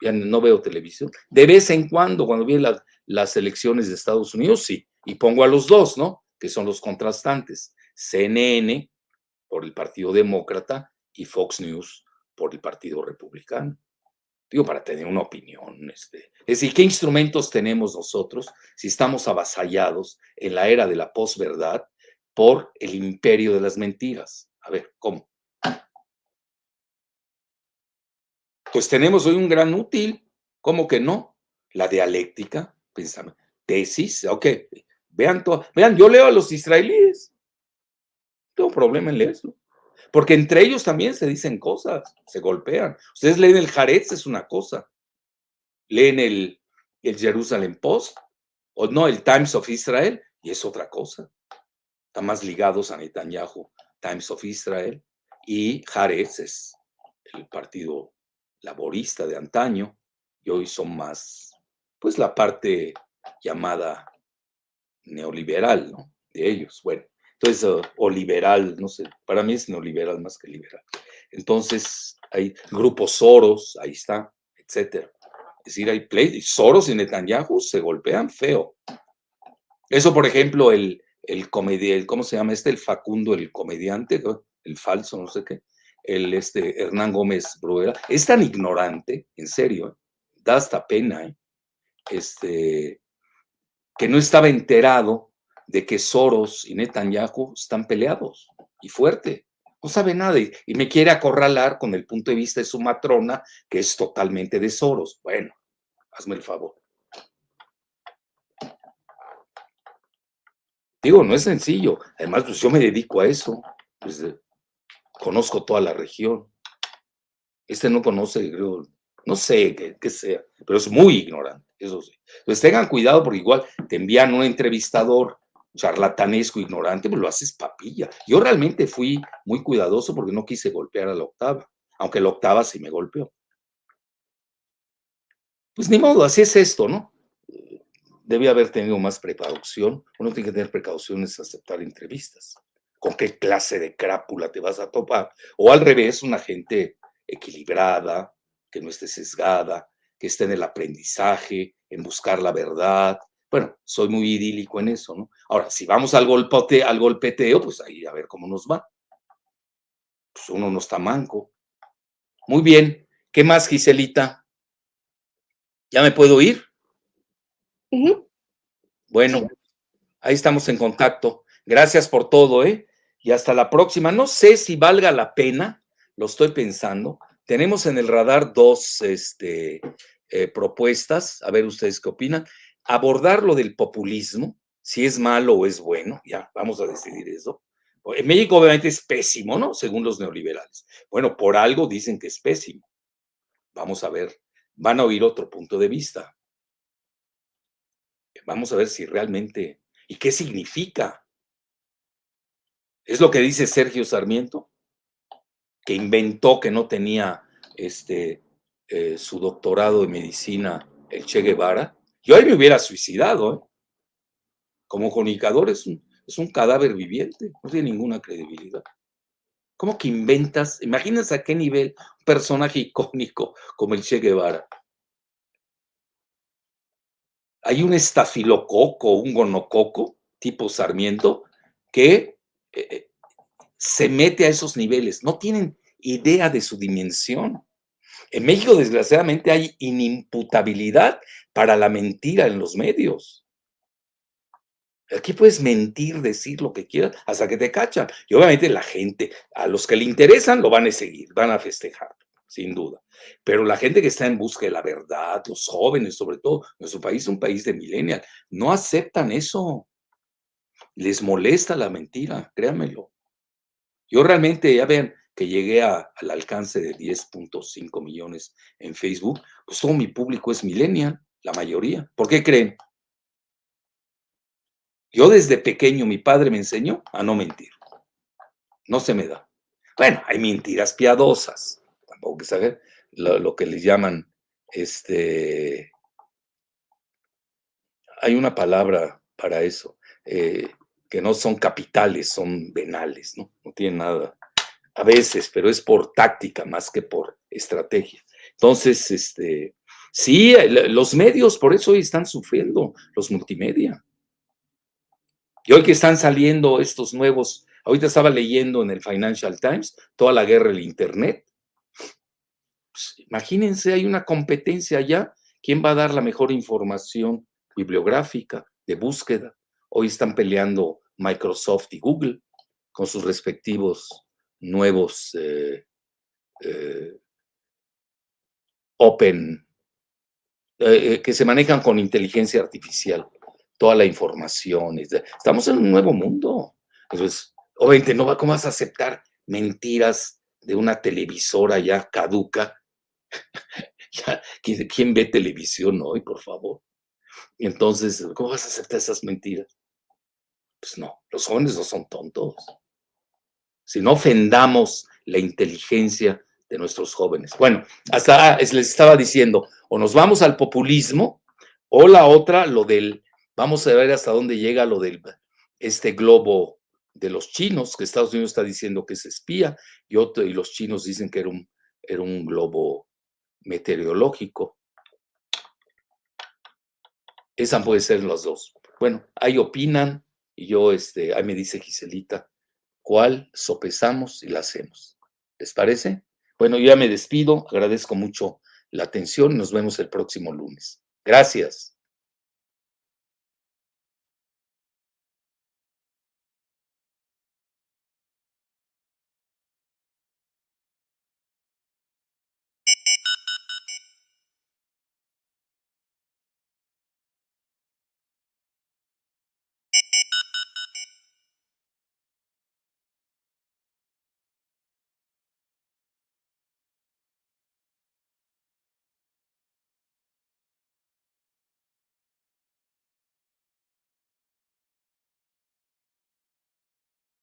Ya no veo televisión. De vez en cuando vienen las elecciones de Estados Unidos, sí. Y pongo a los dos, ¿no? Que son los contrastantes. CNN por el Partido Demócrata y Fox News por el Partido Republicano. Digo, para tener una opinión. Es decir, ¿qué instrumentos tenemos nosotros si estamos avasallados en la era de la posverdad por el imperio de las mentiras? A ver, ¿cómo? Pues tenemos hoy un gran útil, ¿cómo que no? La dialéctica, pensamiento, tesis, ok. Vean, yo leo a los israelíes, no tengo problema en leerlo, porque entre ellos también se dicen cosas, se golpean. Ustedes leen el Haaretz, es una cosa, leen el Jerusalem Post, o no, el Times of Israel, y es otra cosa. Están más ligados a Netanyahu, Times of Israel, y Haaretz es el partido laborista de antaño, y hoy son más, pues la parte llamada neoliberal, ¿no? De ellos, bueno. Entonces, o liberal, no sé, para mí es neoliberal más que liberal. Entonces, hay grupos Soros, ahí está, etcétera. Es decir, hay play, Soros y Netanyahu se golpean feo. Eso, por ejemplo, el ¿cómo se llama este? El Facundo, el comediante, el falso, no sé qué, Hernán Gómez Bruera, es tan ignorante, en serio, da hasta pena, que no estaba enterado de que Soros y Netanyahu están peleados, y fuerte. No sabe nada, y me quiere acorralar con el punto de vista de su matrona, que es totalmente de Soros. Bueno, hazme el favor. Digo, no es sencillo. Además, pues yo me dedico a eso. Pues, conozco toda la región. No conoce, creo, no sé qué sea, pero es muy ignorante, eso sí. Entonces tengan cuidado porque igual te envían un entrevistador charlatanesco, ignorante, pues lo haces papilla. Yo realmente fui muy cuidadoso porque no quise golpear a la octava, aunque la octava sí me golpeó. Pues ni modo, así es esto, ¿no? Debía haber tenido más precaución. Uno tiene que tener precauciones a aceptar entrevistas. ¿Con qué clase de crápula te vas a topar? O al revés, una gente equilibrada, que no esté sesgada, que esté en el aprendizaje, en buscar la verdad. Bueno, soy muy idílico en eso, ¿no? Ahora, si vamos al golpeteo, pues ahí a ver cómo nos va. Pues uno no está manco. Muy bien. ¿Qué más, Giselita? ¿Ya me puedo ir? Bueno, sí. Ahí estamos en contacto. Gracias por todo, ¿eh? Y hasta la próxima. No sé si valga la pena, lo estoy pensando. Tenemos en el radar dos propuestas, a ver ustedes qué opinan. Abordar lo del populismo, si es malo o es bueno, ya, vamos a decidir eso. En México obviamente es pésimo, ¿no? Según los neoliberales. Bueno, por algo dicen que es pésimo. Vamos a ver, van a oír otro punto de vista. Vamos a ver si realmente, ¿y qué significa? Es lo que dice Sergio Sarmiento, que inventó que no tenía su doctorado en medicina el Che Guevara. Yo ahí me hubiera suicidado, ¿eh? Como comunicador es un cadáver viviente, no tiene ninguna credibilidad. ¿Cómo que inventas? Imagínense a qué nivel un personaje icónico como el Che Guevara. Hay un estafilococo, un gonococo, tipo Sarmiento, que se mete a esos niveles. No tienen idea de su dimensión. En México, desgraciadamente, hay inimputabilidad para la mentira en los medios. Aquí puedes mentir, decir lo que quieras, hasta que te cachan. Y obviamente la gente, a los que le interesan, lo van a seguir, van a festejar, sin duda. Pero la gente que está en busca de la verdad, los jóvenes, sobre todo, nuestro país es un país de millennial, no aceptan eso. Les molesta la mentira, créanmelo. Yo realmente, ya vean, que llegué al alcance de 10.5 millones en Facebook, pues todo mi público es millennial, la mayoría. ¿Por qué creen? Yo desde pequeño, mi padre me enseñó a no mentir. No se me da. Bueno, hay mentiras piadosas. Tampoco hay que saber lo que les llaman, hay una palabra para eso, que no son capitales, son venales, ¿no? No tienen nada. A veces, pero es por táctica más que por estrategia. Entonces, sí, los medios por eso hoy están sufriendo, los multimedia. Y hoy que están saliendo estos nuevos Ahorita estaba leyendo en el Financial Times toda la guerra del Internet. Pues, imagínense, hay una competencia allá. ¿Quién va a dar la mejor información bibliográfica, de búsqueda? Hoy están peleando Microsoft y Google con sus respectivos nuevos open, que se manejan con inteligencia artificial, toda la información. Estamos en un nuevo mundo. Entonces, obviamente, ¿cómo vas a aceptar mentiras de una televisora ya caduca? Ya, ¿quién ve televisión hoy, por favor? Entonces, ¿cómo vas a aceptar esas mentiras? Pues no, los jóvenes no son tontos. Si no ofendamos la inteligencia de nuestros jóvenes. Bueno, hasta les estaba diciendo, o nos vamos al populismo, o la otra, vamos a ver hasta dónde llega lo del este globo de los chinos, que Estados Unidos está diciendo que es espía, y los chinos dicen que era un globo meteorológico. Esas pueden ser las dos. Bueno, ahí opinan, y yo, ahí me dice Giselita, ¿cuál sopesamos y la hacemos? ¿Les parece? Bueno, yo ya me despido, agradezco mucho la atención, nos vemos el próximo lunes. Gracias.